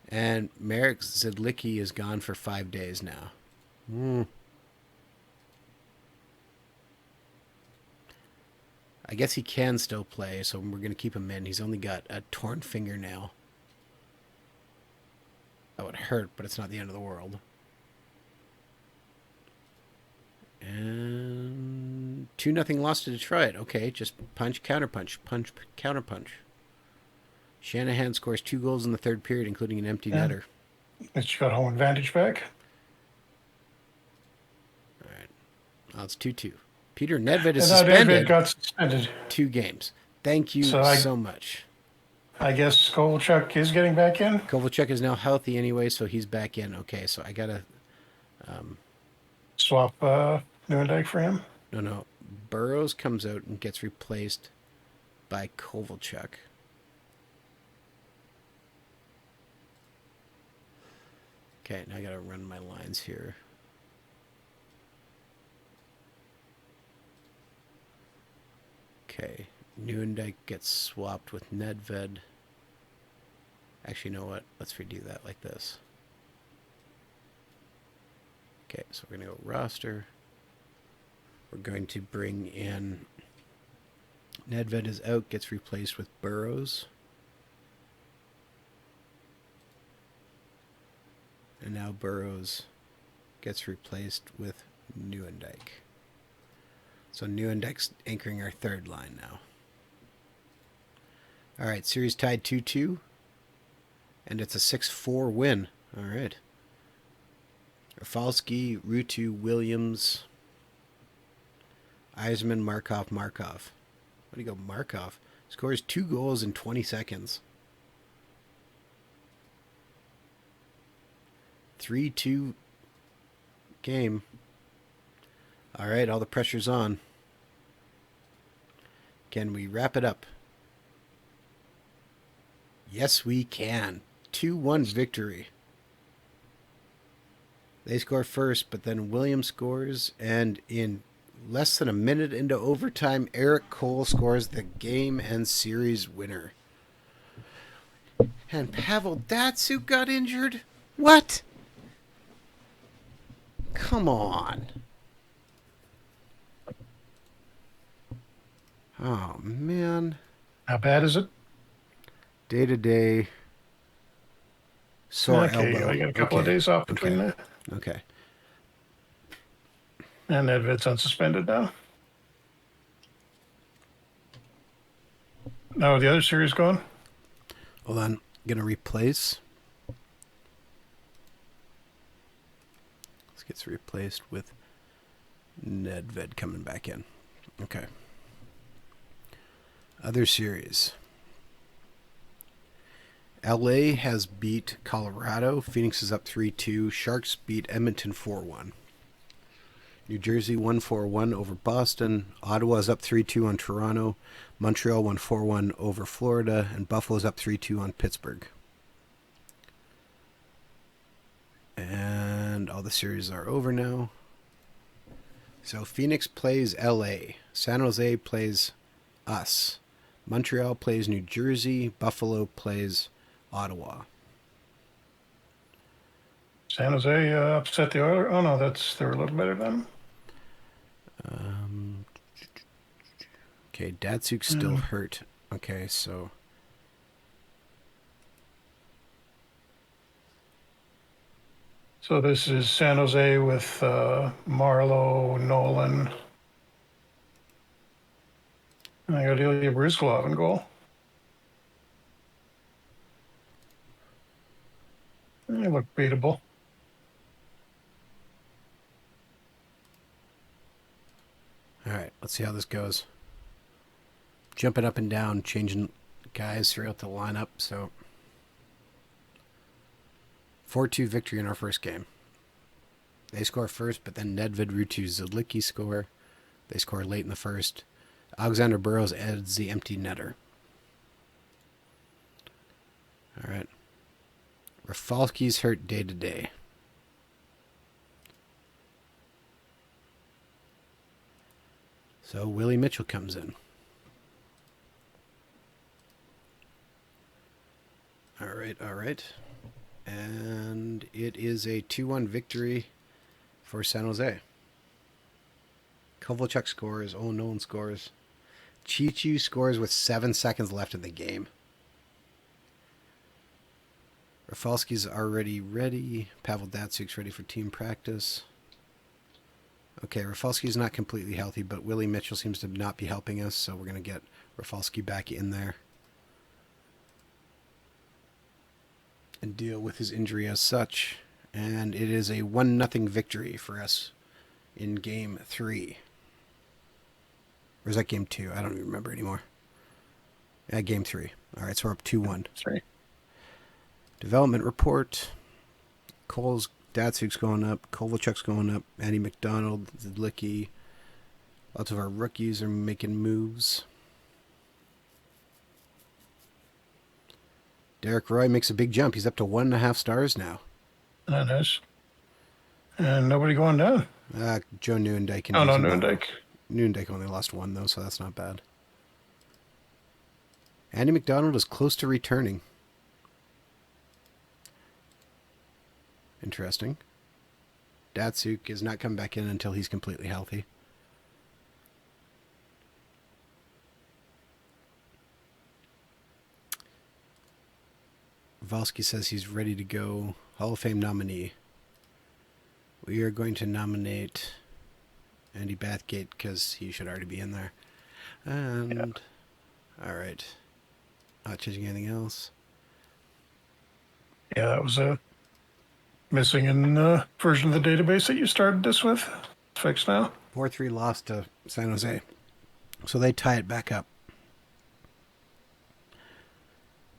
And Marek Zedlicki is gone for 5 days now. I guess he can still play, so we're going to keep him in. He's only got a torn fingernail. That would hurt, but it's not the end of the world. And 2-0 loss to Detroit. Okay, just punch, counterpunch, punch, counterpunch. Shanahan scores 2 goals in the 3rd period, including an empty netter. But you got home advantage back. All right. Well, it's 2-2. Peter Nedved is And suspended. David got suspended. 2 games. Thank you so much. I guess Kovalchuk is getting back in. Kovalchuk is now healthy anyway, so he's back in. Okay, so I got to... Swap Nieuwendyk for him. No. Burrows comes out and gets replaced by Kovalchuk. Okay, now I got to run my lines here. Okay, Nieuwendyk gets swapped with Nedved. Actually, you know what? Let's redo that like this. Okay, so we're going to go roster. We're going to bring in... Nedved is out, gets replaced with Burrows. And now Burrows gets replaced with Nieuwendyk. So Nieuwendyk's anchoring our 3rd line now. All right, series tied 2-2. And it's a 6-4 win. All right. Rafalski, Rutu, Williams, Eisman, Markov. What do you go, Markov? Scores 2 goals in 20 seconds. 3-2 game. All right, all the pressure's on. Can we wrap it up? Yes, we can. 2-1 victory. They score first, but then Williams scores, and in less than a minute into overtime, Eric Cole scores the game and series winner. And Pavel Datsyuk got injured? What? Come on. Oh, man. How bad is it? Day to day. Sore Okay, elbow. I got a couple of days off between that. Okay. And Nedved's unsuspended now. No, the other series going? Hold on. Gonna replace. This gets replaced with Nedved coming back in. Okay. Other series. LA has beat Colorado. Phoenix is up 3-2. Sharks beat Edmonton 4-1. New Jersey won 4-1 over Boston. Ottawa is up 3-2 on Toronto. Montreal won 4-1 over Florida. And Buffalo's up 3-2 on Pittsburgh. And all the series are over now. So Phoenix plays LA. San Jose plays us. Montreal plays New Jersey. Buffalo plays Ottawa. San Jose upset the Oilers. Oh no, they were a little better than. Okay, Datsuk's still hurt. Okay, so this is San Jose with Marlowe, Nolan. And I got Ilya Brizgalov in goal. They look beatable. all right, let's see how this goes. Jumping up and down, changing guys throughout the lineup. So 4-2 victory in our first game. They score first, but then Nedved, Rutu, Zalicki score. They score late in the first. Alexander Burrows adds the empty netter. All right. Rafalski's hurt day to day. So Willie Mitchell comes in. All right. And it is a 2-1 victory for San Jose. Kovalchuk scores. Oh, no one scores. Chichu scores with 7 seconds left in the game. Rafalski's already ready. Pavel Datsuk's ready for team practice. Okay, Rafalski's not completely healthy, but Willie Mitchell seems to not be helping us, so we're going to get Rafalski back in there and deal with his injury as such. And it is a 1-0 victory for us in Game 3. Or is that Game 2? I don't even remember anymore. Yeah, Game 3. All right, so we're up 2-1. 3. Development report. Cole's Datsuk's going up. Kovalchuk's going up. Andy McDonald, Zalicki. Lots of our rookies are making moves. Derek Roy makes a big jump. He's up to 1.5 stars now. That is. And nobody going down. Joe Nieuwendyk. Oh, no, Nieuwendyk. Nieuwendyk only lost 1, though, so that's not bad. Andy McDonald is close to returning. Interesting. Datsuk is not coming back in until he's completely healthy. Valsky says he's ready to go. Hall of Fame nominee. We are going to nominate Andy Bathgate because he should already be in there. And, all right. Not changing anything else. Yeah, that was a missing in version of the database that you started this with. Fixed now. 4-3 loss to San Jose. So they tie it back up.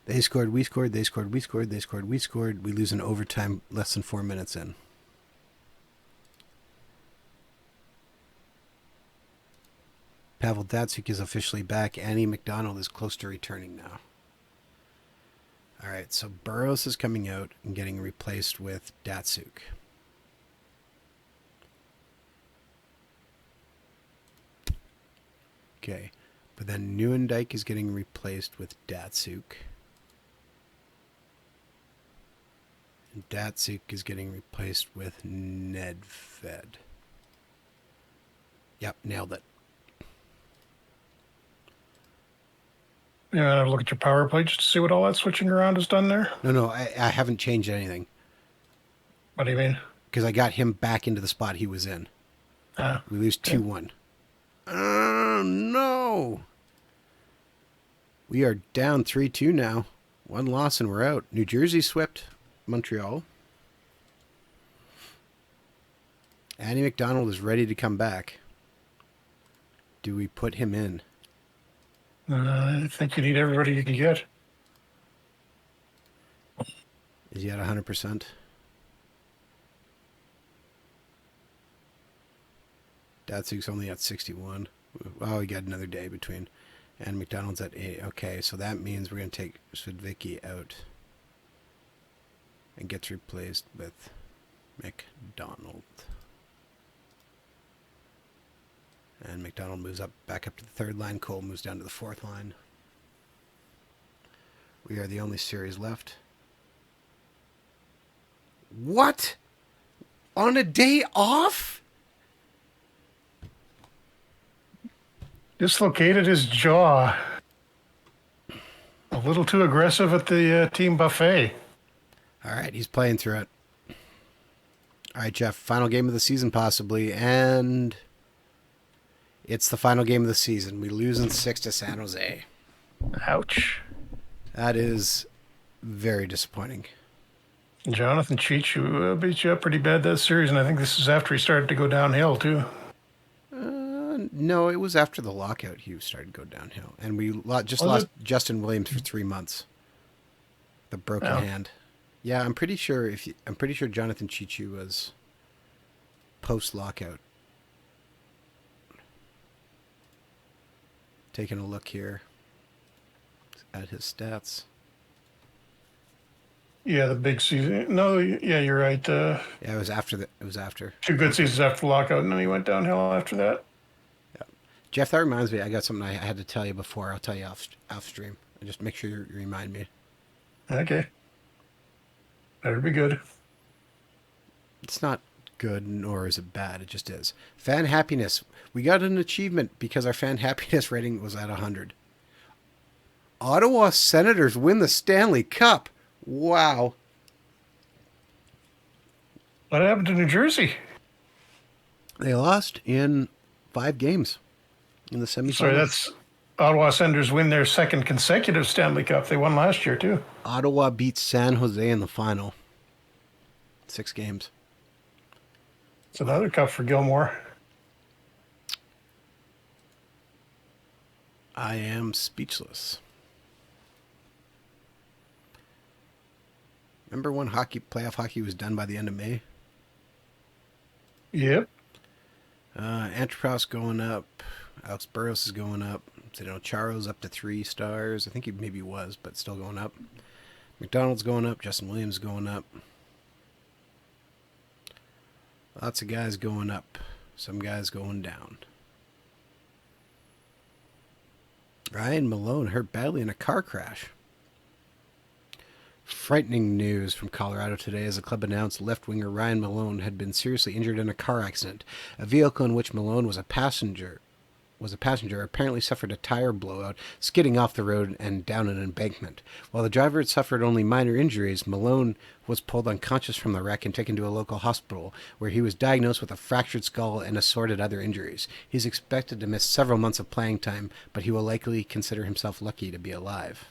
They scored, we scored, they scored, we scored, they scored, we scored. We lose in overtime less than 4 minutes in. Pavel Datsyuk is officially back. Annie McDonald is close to returning now. All right, so Burroughs is coming out and getting replaced with Datsyuk. Okay, but then Nieuwendyk is getting replaced with Datsyuk. And Datsyuk is getting replaced with Nedved. Yep, nailed it. Yeah, look at your power play just to see what all that switching around has done there. No, I haven't changed anything. What do you mean? Because I got him back into the spot he was in. We lose 2-1. Oh, no. We are down 3-2 now. One loss and we're out. New Jersey swept Montreal. Andy McDonald is ready to come back. Do we put him in? I think you need everybody you can get. Is he at 100%? Datsyuk's only at 61. Oh, we got another day between. And McDonald's at 8. Okay, so that means we're going to take Svidvicki out. And gets replaced with McDonald. And McDonald moves back up to the third line. Cole moves down to the fourth line. We are the only series left. What? On a day off? Dislocated his jaw. A little too aggressive at the team buffet. All right, he's playing through it. All right, Jeff, final game of the season possibly, and it's the final game of the season. We lose in 6 to San Jose. Ouch. That is very disappointing. Jonathan Cheechoo beat you up pretty bad that series, and I think this is after he started to go downhill, too. No, it was after the lockout he started to go downhill. And we lost Justin Williams for 3 months. The broken hand. Yeah, I'm pretty sure Jonathan Cheechoo was post-lockout. Taking a look here at his stats. Yeah, the big season. No, yeah, you're right. Yeah, it was after. It was after 2 good seasons after the lockout, and then he went downhill after that. Yeah, Jeff, that reminds me. I got something I had to tell you before. I'll tell you off stream. Just make sure you remind me. Okay. Better be good. It's not good, nor is it bad. It just is. Fan happiness. We got an achievement because our fan happiness rating was at 100. Ottawa Senators win the Stanley Cup. Wow. What happened to New Jersey? They lost in 5 games in the semifinals. Sorry, that's Ottawa Senators win their 2nd consecutive Stanley Cup. They won last year, too. Ottawa beat San Jose in the final. 6 games. It's another cup for Gilmore. I am speechless. Remember when playoff hockey was done by the end of May? Yep. Antropos going up. Alex Burrows is going up. Zdeno Charo's up to 3 stars. I think he maybe was, but still going up. McDonald's going up. Justin Williams going up. Lots of guys going up. Some guys going down. Ryan Malone hurt badly in a car crash. Frightening news from Colorado today as the club announced left-winger Ryan Malone had been seriously injured in a car accident. A vehicle in which Malone was a passenger apparently suffered a tire blowout, skidding off the road and down an embankment. While the driver had suffered only minor injuries, Malone was pulled unconscious from the wreck and taken to a local hospital, where he was diagnosed with a fractured skull and assorted other injuries. He's expected to miss several months of playing time, but he will likely consider himself lucky to be alive.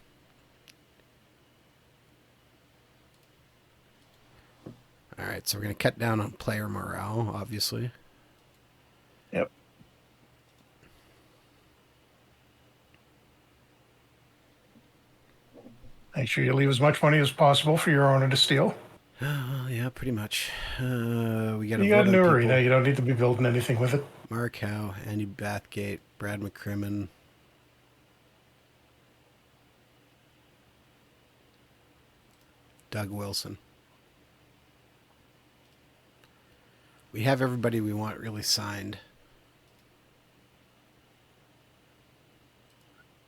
right, so we're going to cut down on player morale, obviously. Yep. Make sure you leave as much money as possible for your owner to steal. Yeah, pretty much. We got to You vote got a on new people. arena. You don't need to be building anything with it. Mark Howe, Andy Bathgate, Brad McCrimmon. Doug Wilson. We have everybody we want really signed.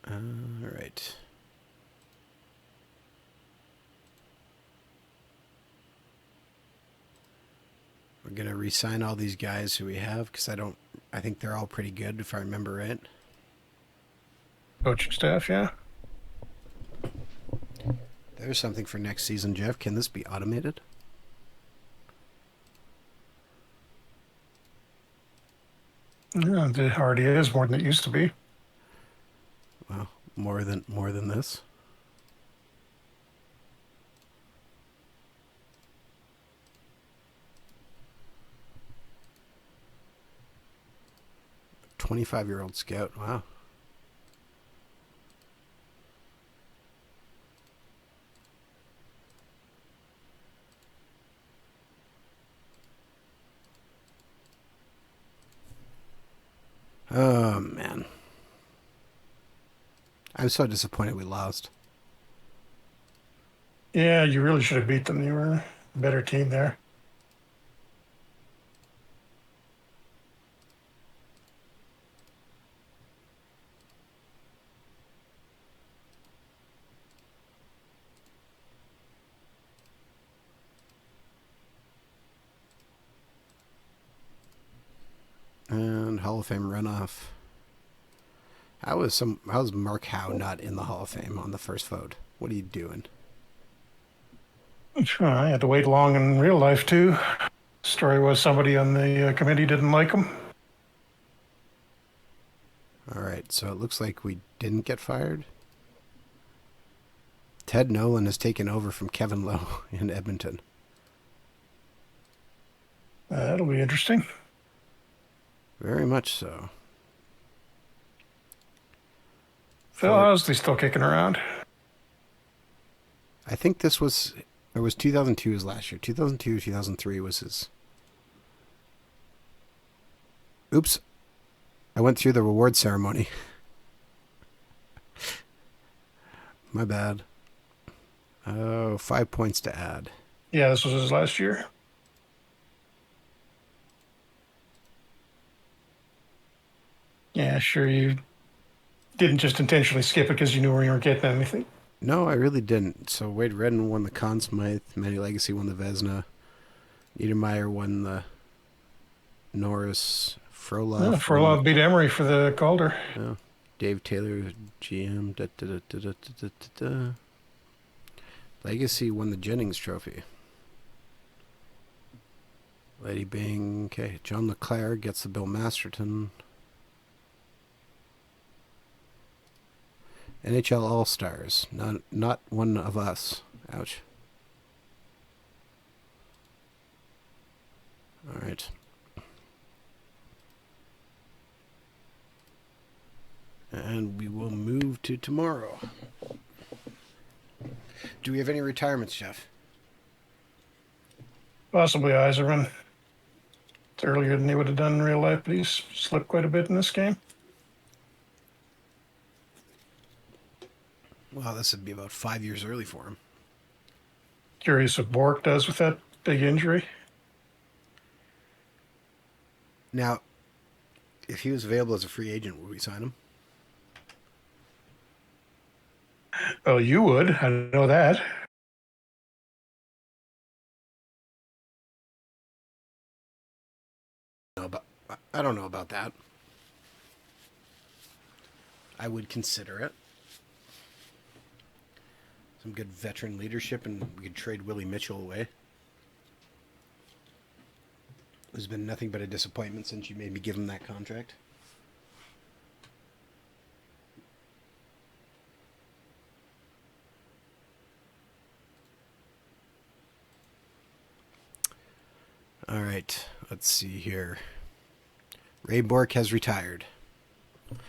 All right. We're going to re-sign all these guys who we have because I think they're all pretty good if I remember right. Coaching staff, yeah. There's something for next season, Jeff. Can this be automated? Yeah, it already is more than it used to be. Well, more than this. "25-year-old scout." Wow. Oh man, I'm so disappointed we lost. Yeah, you really should have beat them. You were a better team there. And Hall of Fame runoff. How's Mark Howe not in the Hall of Fame on the first vote? What are you doing? I had to wait long in real life, too. Story was somebody on the committee didn't like him. All right, so it looks like we didn't get fired. Ted Nolan has taken over from Kevin Lowe in Edmonton. That'll be interesting. Very much so. Phil Housley's still kicking around. I think it was 2002 was last year. 2002, 2003 was his. Oops. I went through the reward ceremony. My bad. Oh, 5 points to add. Yeah, this was his last year. Yeah, sure. You didn't just intentionally skip it because you knew we weren't getting anything. No, I really didn't. So Wade Redden won the Conn Smythe. Manny Legacy won the Vesna. Niedermeyer won the Norris. Frolov. Yeah, Frolov beat Emery for the Calder. Yeah. Dave Taylor, GM. Legacy won the Jennings Trophy. Lady Bing. Okay. John LeClaire gets the Bill Masterton. NHL All-Stars. Not one of us. Ouch. All right. And we will move to tomorrow. Do we have any retirements, Jeff? Possibly Eiserman. It's earlier than he would have done in real life, but he's slipped quite a bit in this game. Well, this would be about 5 years early for him. Curious what Bork does with that big injury. Now, if he was available as a free agent, would we sign him? Oh, you would. I know that. No, but I don't know about that. I would consider it. Some good veteran leadership, and we could trade Willie Mitchell away. There's been nothing but a disappointment since you made me give him that contract. All right. Let's see here. Ray Bork has retired.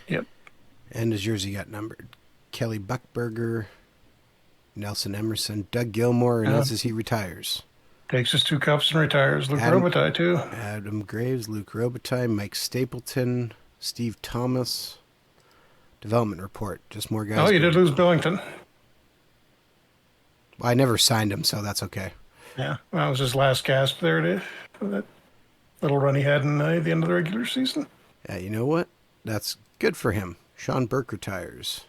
Yep. And his jersey got numbered. Kelly Buckberger, Nelson Emerson, Doug Gilmore announces he retires. Takes his 2 cups and retires. Luke Robitaille, too. Adam Graves, Luke Robitaille, Mike Stapleton, Steve Thomas. Development report. Just more guys. Oh, you did lose Billington. Well, I never signed him, so that's okay. Yeah, that was his last gasp there for that little run he had in the end of the regular season. Yeah, you know what? That's good for him. Sean Burke retires.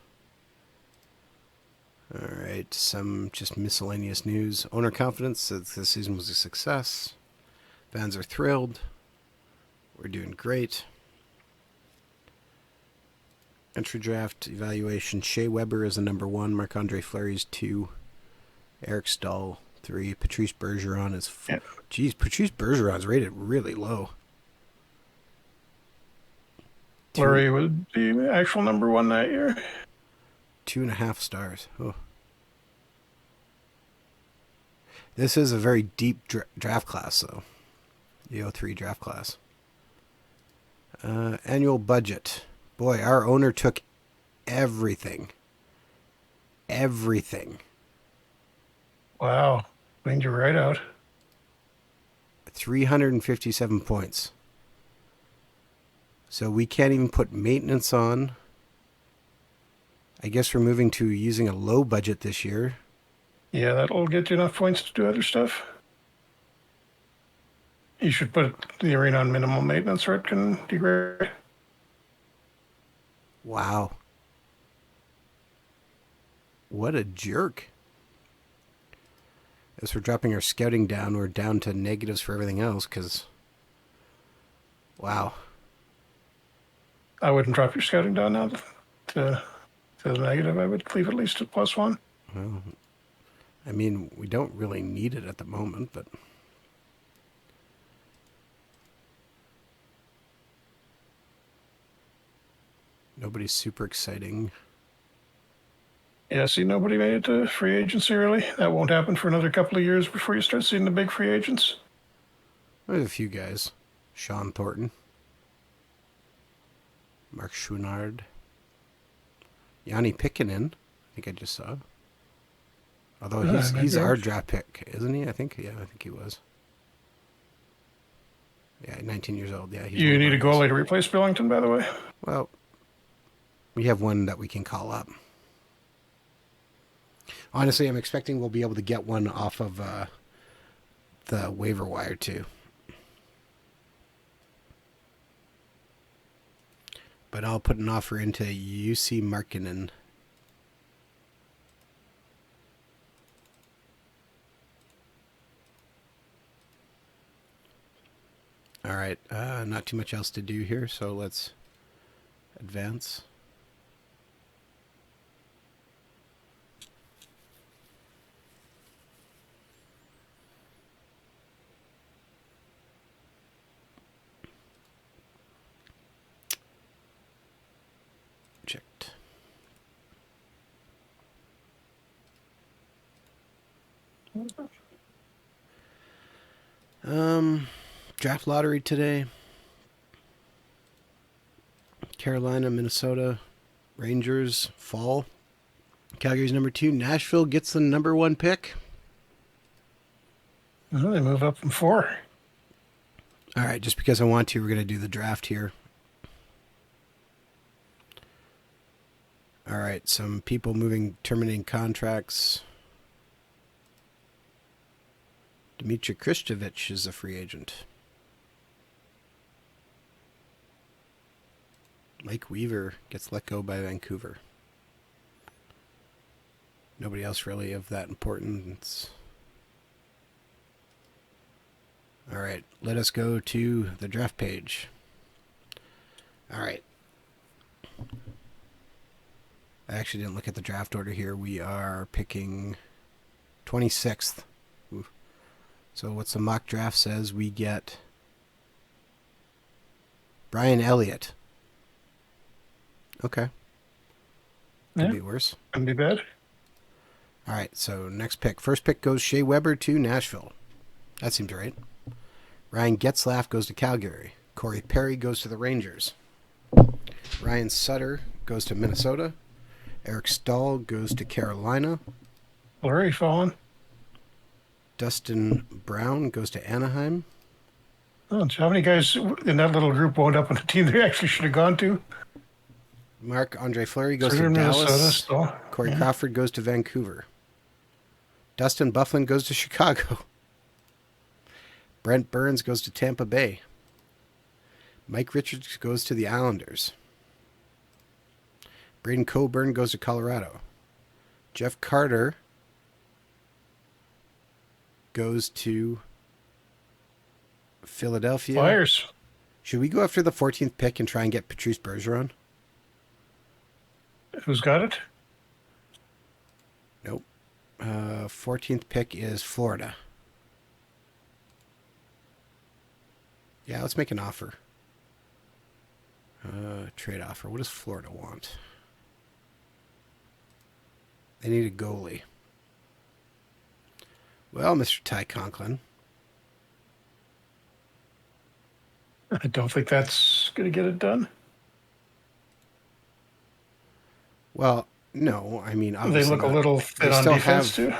All right, some just miscellaneous news. Owner confidence says this season was a success. Fans are thrilled. We're doing great. Entry draft evaluation. Shea Weber is the number 1. Marc-Andre Fleury's 2. Eric Stahl 3. Patrice Bergeron is 4. Yeah. Geez, Patrice Bergeron's rated really low. Fleury would be the actual number 1 that year. 2.5 stars. Oh. This is a very deep draft class, though. The 03 draft class. Annual budget. Boy, our owner took everything. Everything. Wow. Cleaned you right out. 357 points. So we can't even put maintenance on. I guess we're moving to using a low budget this year. Yeah, that'll get you enough points to do other stuff. You should put the arena on minimal maintenance or it can degrade. Wow. What a jerk. As we're dropping our scouting down, we're down to negatives for everything else because, wow. I wouldn't drop your scouting down now to the negative. I would leave at least at +1. Well, I mean, we don't really need it at the moment, but nobody's super exciting. Yeah, see, nobody made it to free agency, really. That won't happen for another couple of years before you start seeing the big free agents. There's a few guys. Sean Thornton. Mark Chouinard. Yanni Pikkinen. I think I just saw. Although he's our draft pick, isn't he? I think he was. Yeah, 19 years old. Yeah. You need a goalie to replace Billington, by the way. Well, we have one that we can call up. Honestly, I'm expecting we'll be able to get one off of the waiver wire, too. But I'll put an offer into UC Markkinen. All right, not too much else to do here, so let's advance. Checked. Draft lottery today. Carolina, Minnesota, Rangers fall. Calgary's number 2. Nashville gets the number 1 pick. Well, they move up from 4. All right, just because I want to, we're going to do the draft here. All right, some people terminating contracts. Dmitry Kristovich is a free agent. Mike Weaver gets let go by Vancouver. Nobody else really of that importance. All right, let us go to the draft page. All right. I actually didn't look at the draft order here. We are picking 26th. Ooh. So what's the mock draft says? We get Brian Elliott. Okay. Could be worse. Couldn't be bad. All right, so next pick. First pick goes Shea Weber to Nashville. That seems right. Ryan Getzlaff goes to Calgary. Corey Perry goes to the Rangers. Ryan Sutter goes to Minnesota. Eric Stahl goes to Carolina. Fleury fallen. Dustin Brown goes to Anaheim. Oh, how many guys in that little group wound up on a team they actually should have gone to? Marc-Andre Fleury goes to Minnesota, Dallas. still. Corey Yeah. Crawford goes to Vancouver. Dustin Byfuglien goes to Chicago. Brent Burns goes to Tampa Bay. Mike Richards goes to the Islanders. Braden Coburn goes to Colorado. Jeff Carter goes to Philadelphia. Flyers. Should we go after the 14th pick and try and get Patrice Bergeron? Who's got it? Nope. 14th pick is Florida. Yeah, let's make an offer. Trade offer. What does Florida want? They need a goalie. Well, Mr. Ty Conklin. I don't think that's going to get it done. Well, no. I mean, They obviously look a not. little They thin on still defense, too.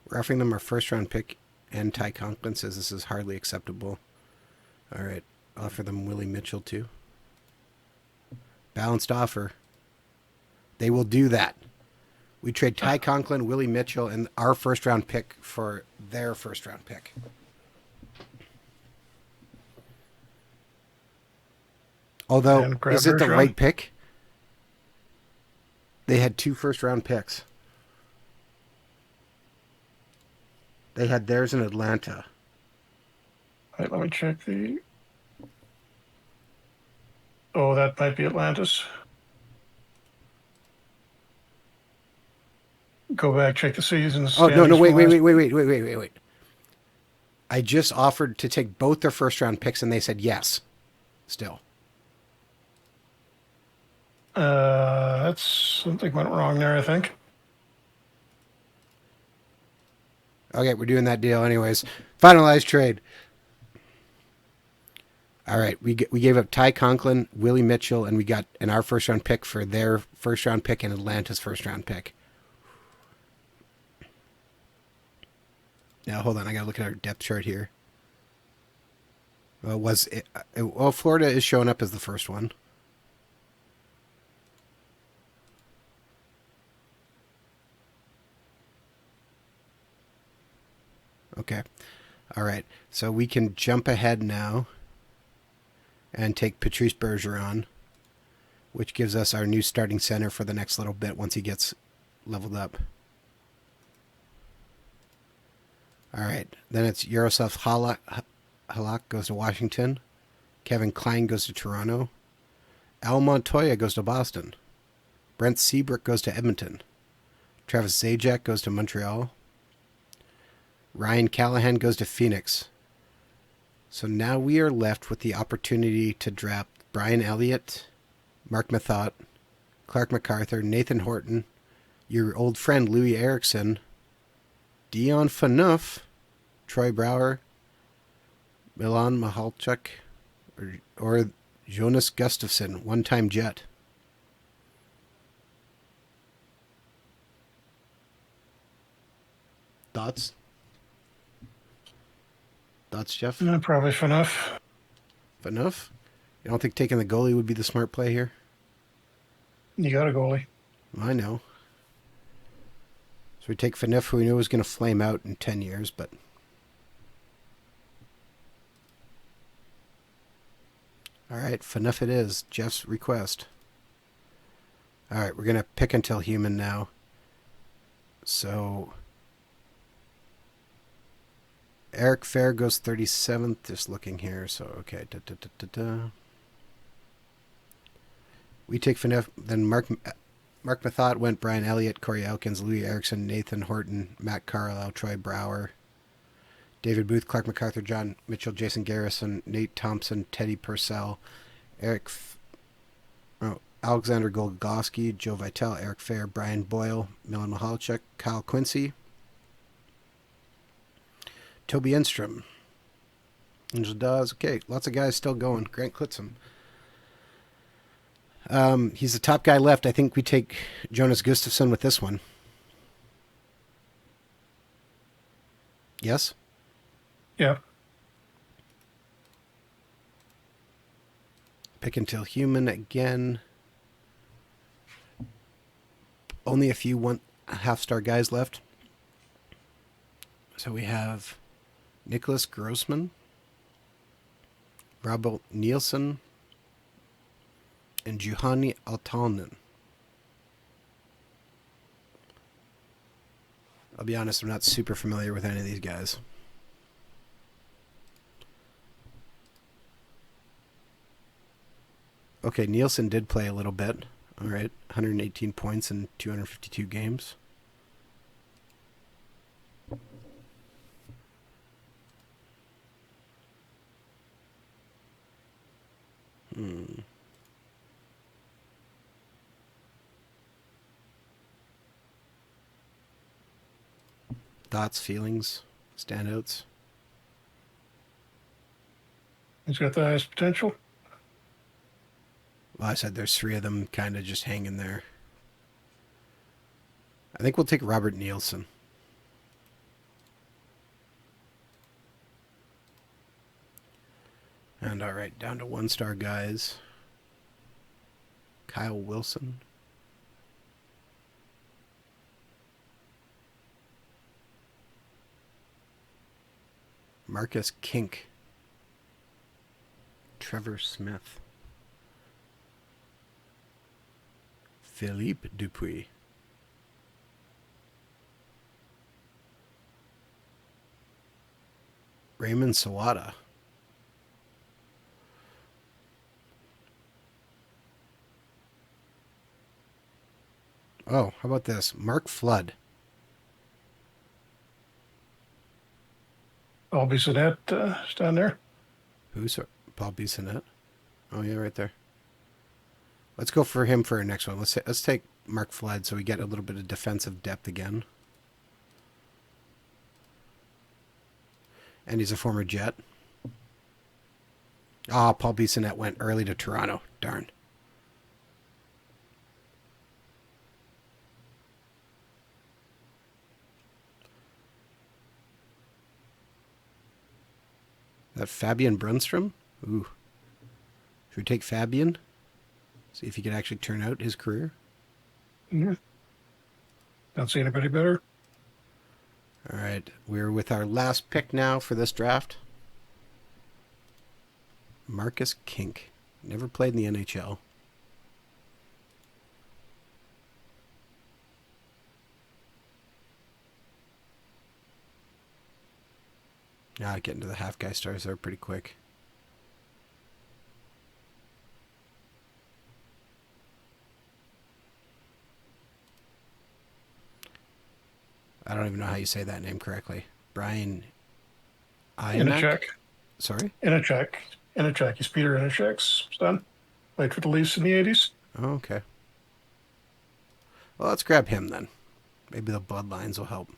We're offering them our first round pick, and Ty Conklin says this is hardly acceptable. All right. Offer them Willie Mitchell, too. Balanced offer. They will do that. We trade Ty Conklin, Willie Mitchell, and our first round pick for their first round pick. Although, And grab is it the Bergeron. right pick? They had 2 first round picks. They had theirs in Atlanta. All right, let me check the. Oh, that might be Atlantis. Go back, check the seasons. Oh, no, standings wait, from wait, last- wait. I just offered to take both their first round picks, and they said yes. Still. That's something went wrong there, I think. Okay, we're doing that deal anyways. Finalized trade. All right, we gave up Ty Conklin, Willie Mitchell, and we got our first round pick for their first round pick and Atlanta's first round pick. Now hold on, I gotta look at our depth chart here. Well, Florida is showing up as the first one. Okay. All right. So we can jump ahead now and take Patrice Bergeron, which gives us our new starting center for the next little bit once he gets leveled up. All right. Then it's Yaroslav Halak goes to Washington. Kevin Klein goes to Toronto. Al Montoya goes to Boston. Brent Seabrook goes to Edmonton. Travis Zajac goes to Montreal. Ryan Callahan goes to Phoenix. So now we are left with the opportunity to draft Brian Elliott, Mark Mathot, Clark MacArthur, Nathan Horton, your old friend Louis Eriksson, Dion Phaneuf, Troy Brouwer, Milan Mihalchuk, or Jonas Gustafsson, one-time Jet. Thoughts? Thoughts, Jeff? Probably enough. Enough? You don't think taking the goalie would be the smart play here? You got a goalie. I know. So we take Phaneuf, who we knew was going to flame out in 10 years, but... All right, Phaneuf it is. Jeff's request. All right, we're going to pick until human now. So... Eric Fair goes 37th. Just looking here. So, okay. We take Phaneuf. Then Mark Mathot went Brian Elliott, Corey Elkins, Louis Eriksson, Nathan Horton, Matt Carlisle, Troy Brouwer, David Booth, Clark MacArthur, John Mitchell, Jason Garrison, Nate Thompson, Teddy Purcell, Al Alexander Goligoski, Joe Vitale, Eric Fair, Brian Boyle, Milan Mihalchuk, Kyle Quincy, Toby Enstrom, Angel Dawes. Okay, lots of guys still going. Grant Clitsome. He's the top guy left. I think we take Jonas Gustafsson with this one. Yes? Yeah. Pick Until Human again. Only a few half-star guys left. So we have Nicholas Grossman, Robert Nielsen, and Juhani Altonen. I'll be honest, I'm not super familiar with any of these guys. Okay, Nielsen did play a little bit. All right, 118 points in 252 games. Thoughts, feelings, standouts? He's got the highest potential. Well, I said there's three of them kind of just hanging there. I think we'll take Robert Nielsen. And all right, down to one-star guys. Kyle Wilson. Marcus Kink. Trevor Smith. Philippe Dupuis. Raymond Sawada. Oh, how about this? Mark Flood. Paul Bissonnette is down there. Who's Paul Bissonnette? Oh yeah, right there. Let's go for him for our next one. Let's take Mark Flood so we get a little bit of defensive depth again. And he's a former Jet. Ah, Paul Bissonnette went early to Toronto. Darn. That Fabian Brunstrom? Ooh. Should we take Fabian? See if he could actually turn out his career? Mm-hmm. Don't see anybody better. All right. We're with our last pick now for this draft. Marcus Kink. Never played in the NHL. Now getting to the half guy stars there pretty quick. I don't even know how you say that name correctly. Brian Inachek. Sorry? Inachek. He's Peter Inachek's son. Played for the Leafs in the 80s. Oh, okay. Well, let's grab him then. Maybe the bloodlines will help.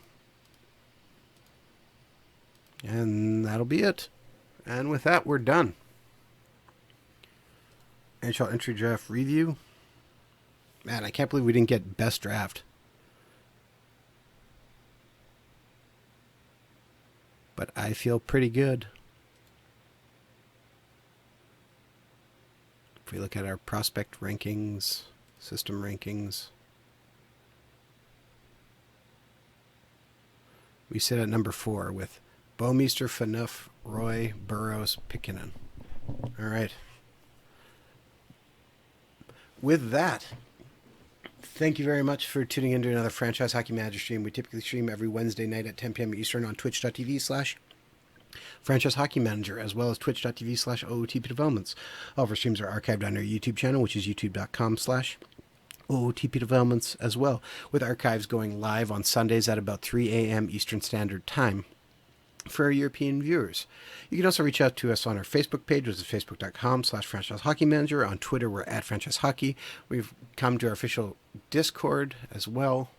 And that'll be it. And with that, we're done. NHL Entry Draft Review. Man, I can't believe we didn't get Best Draft. But I feel pretty good. If we look at our prospect rankings, system rankings, we sit at number 4 with Bouwmeester, Phaneuf, Roy, Burroughs, Pikkinen. All right. With that, thank you very much for tuning into another Franchise Hockey Manager stream. We typically stream every Wednesday night at 10 p.m. Eastern on twitch.tv/Franchise Hockey Manager, as well as twitch.tv/OOTP Developments. All of our streams are archived on our YouTube channel, which is youtube.com/OOTP Developments as well, with archives going live on Sundays at about 3 a.m. Eastern Standard Time. for our European viewers. You can also reach out to us on our Facebook page, which is facebook.com/franchise hockey manager. On Twitter, we're at franchise hockey. We've come to our official Discord as well,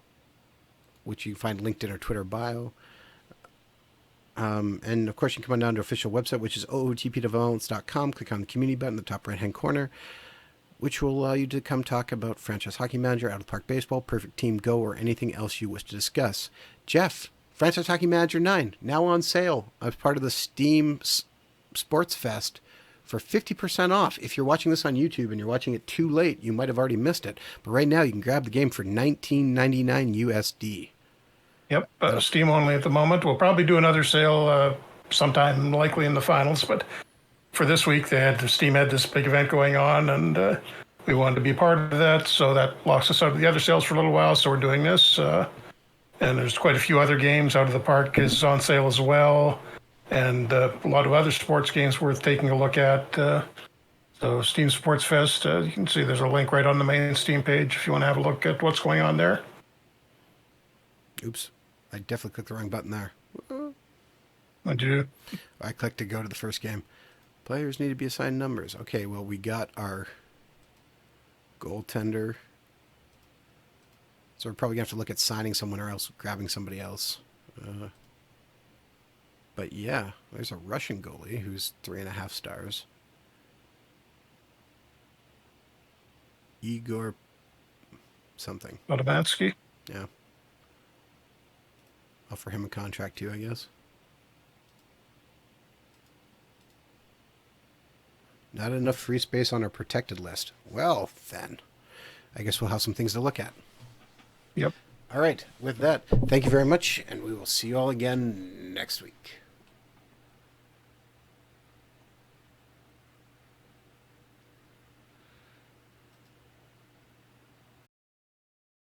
which you can find linked in our Twitter bio. And of course, you can come on down to our official website, which is ootpdevelopments.com. Click on the community button in the top right hand corner, which will allow you to come talk about Franchise Hockey Manager, Out of the Park Baseball, Perfect Team Go, or anything else you wish to discuss. Jeff, Franchise Hockey Manager 9, now on sale as part of the Steam Sports Fest for 50% off. If you're watching this on YouTube and you're watching it too late, you might have already missed it. But right now, you can grab the game for $19.99 USD. Yep, Steam only at the moment. We'll probably do another sale sometime, likely in the finals. But for this week, Steam had this big event going on, and we wanted to be part of that. So that locks us out of the other sales for a little while. So we're doing this. And there's quite a few other games. Out of the Park is on sale as well. And a lot of other sports games worth taking a look at. So Steam Sports Fest, you can see there's a link right on the main Steam page if you want to have a look at what's going on there. Oops. I definitely clicked the wrong button there. What'd you do? I clicked to go to the first game. Players need to be assigned numbers. Okay, well, we got our goaltender. So we're probably going to have to look at signing someone or else grabbing somebody else. But yeah, there's a Russian goalie who's 3.5 stars. Igor something. Automatsky? Yeah. Offer him a contract too, I guess. Not enough free space on our protected list. Well, then, I guess we'll have some things to look at. Yep. All right. With that, thank you very much, and we will see you all again next week.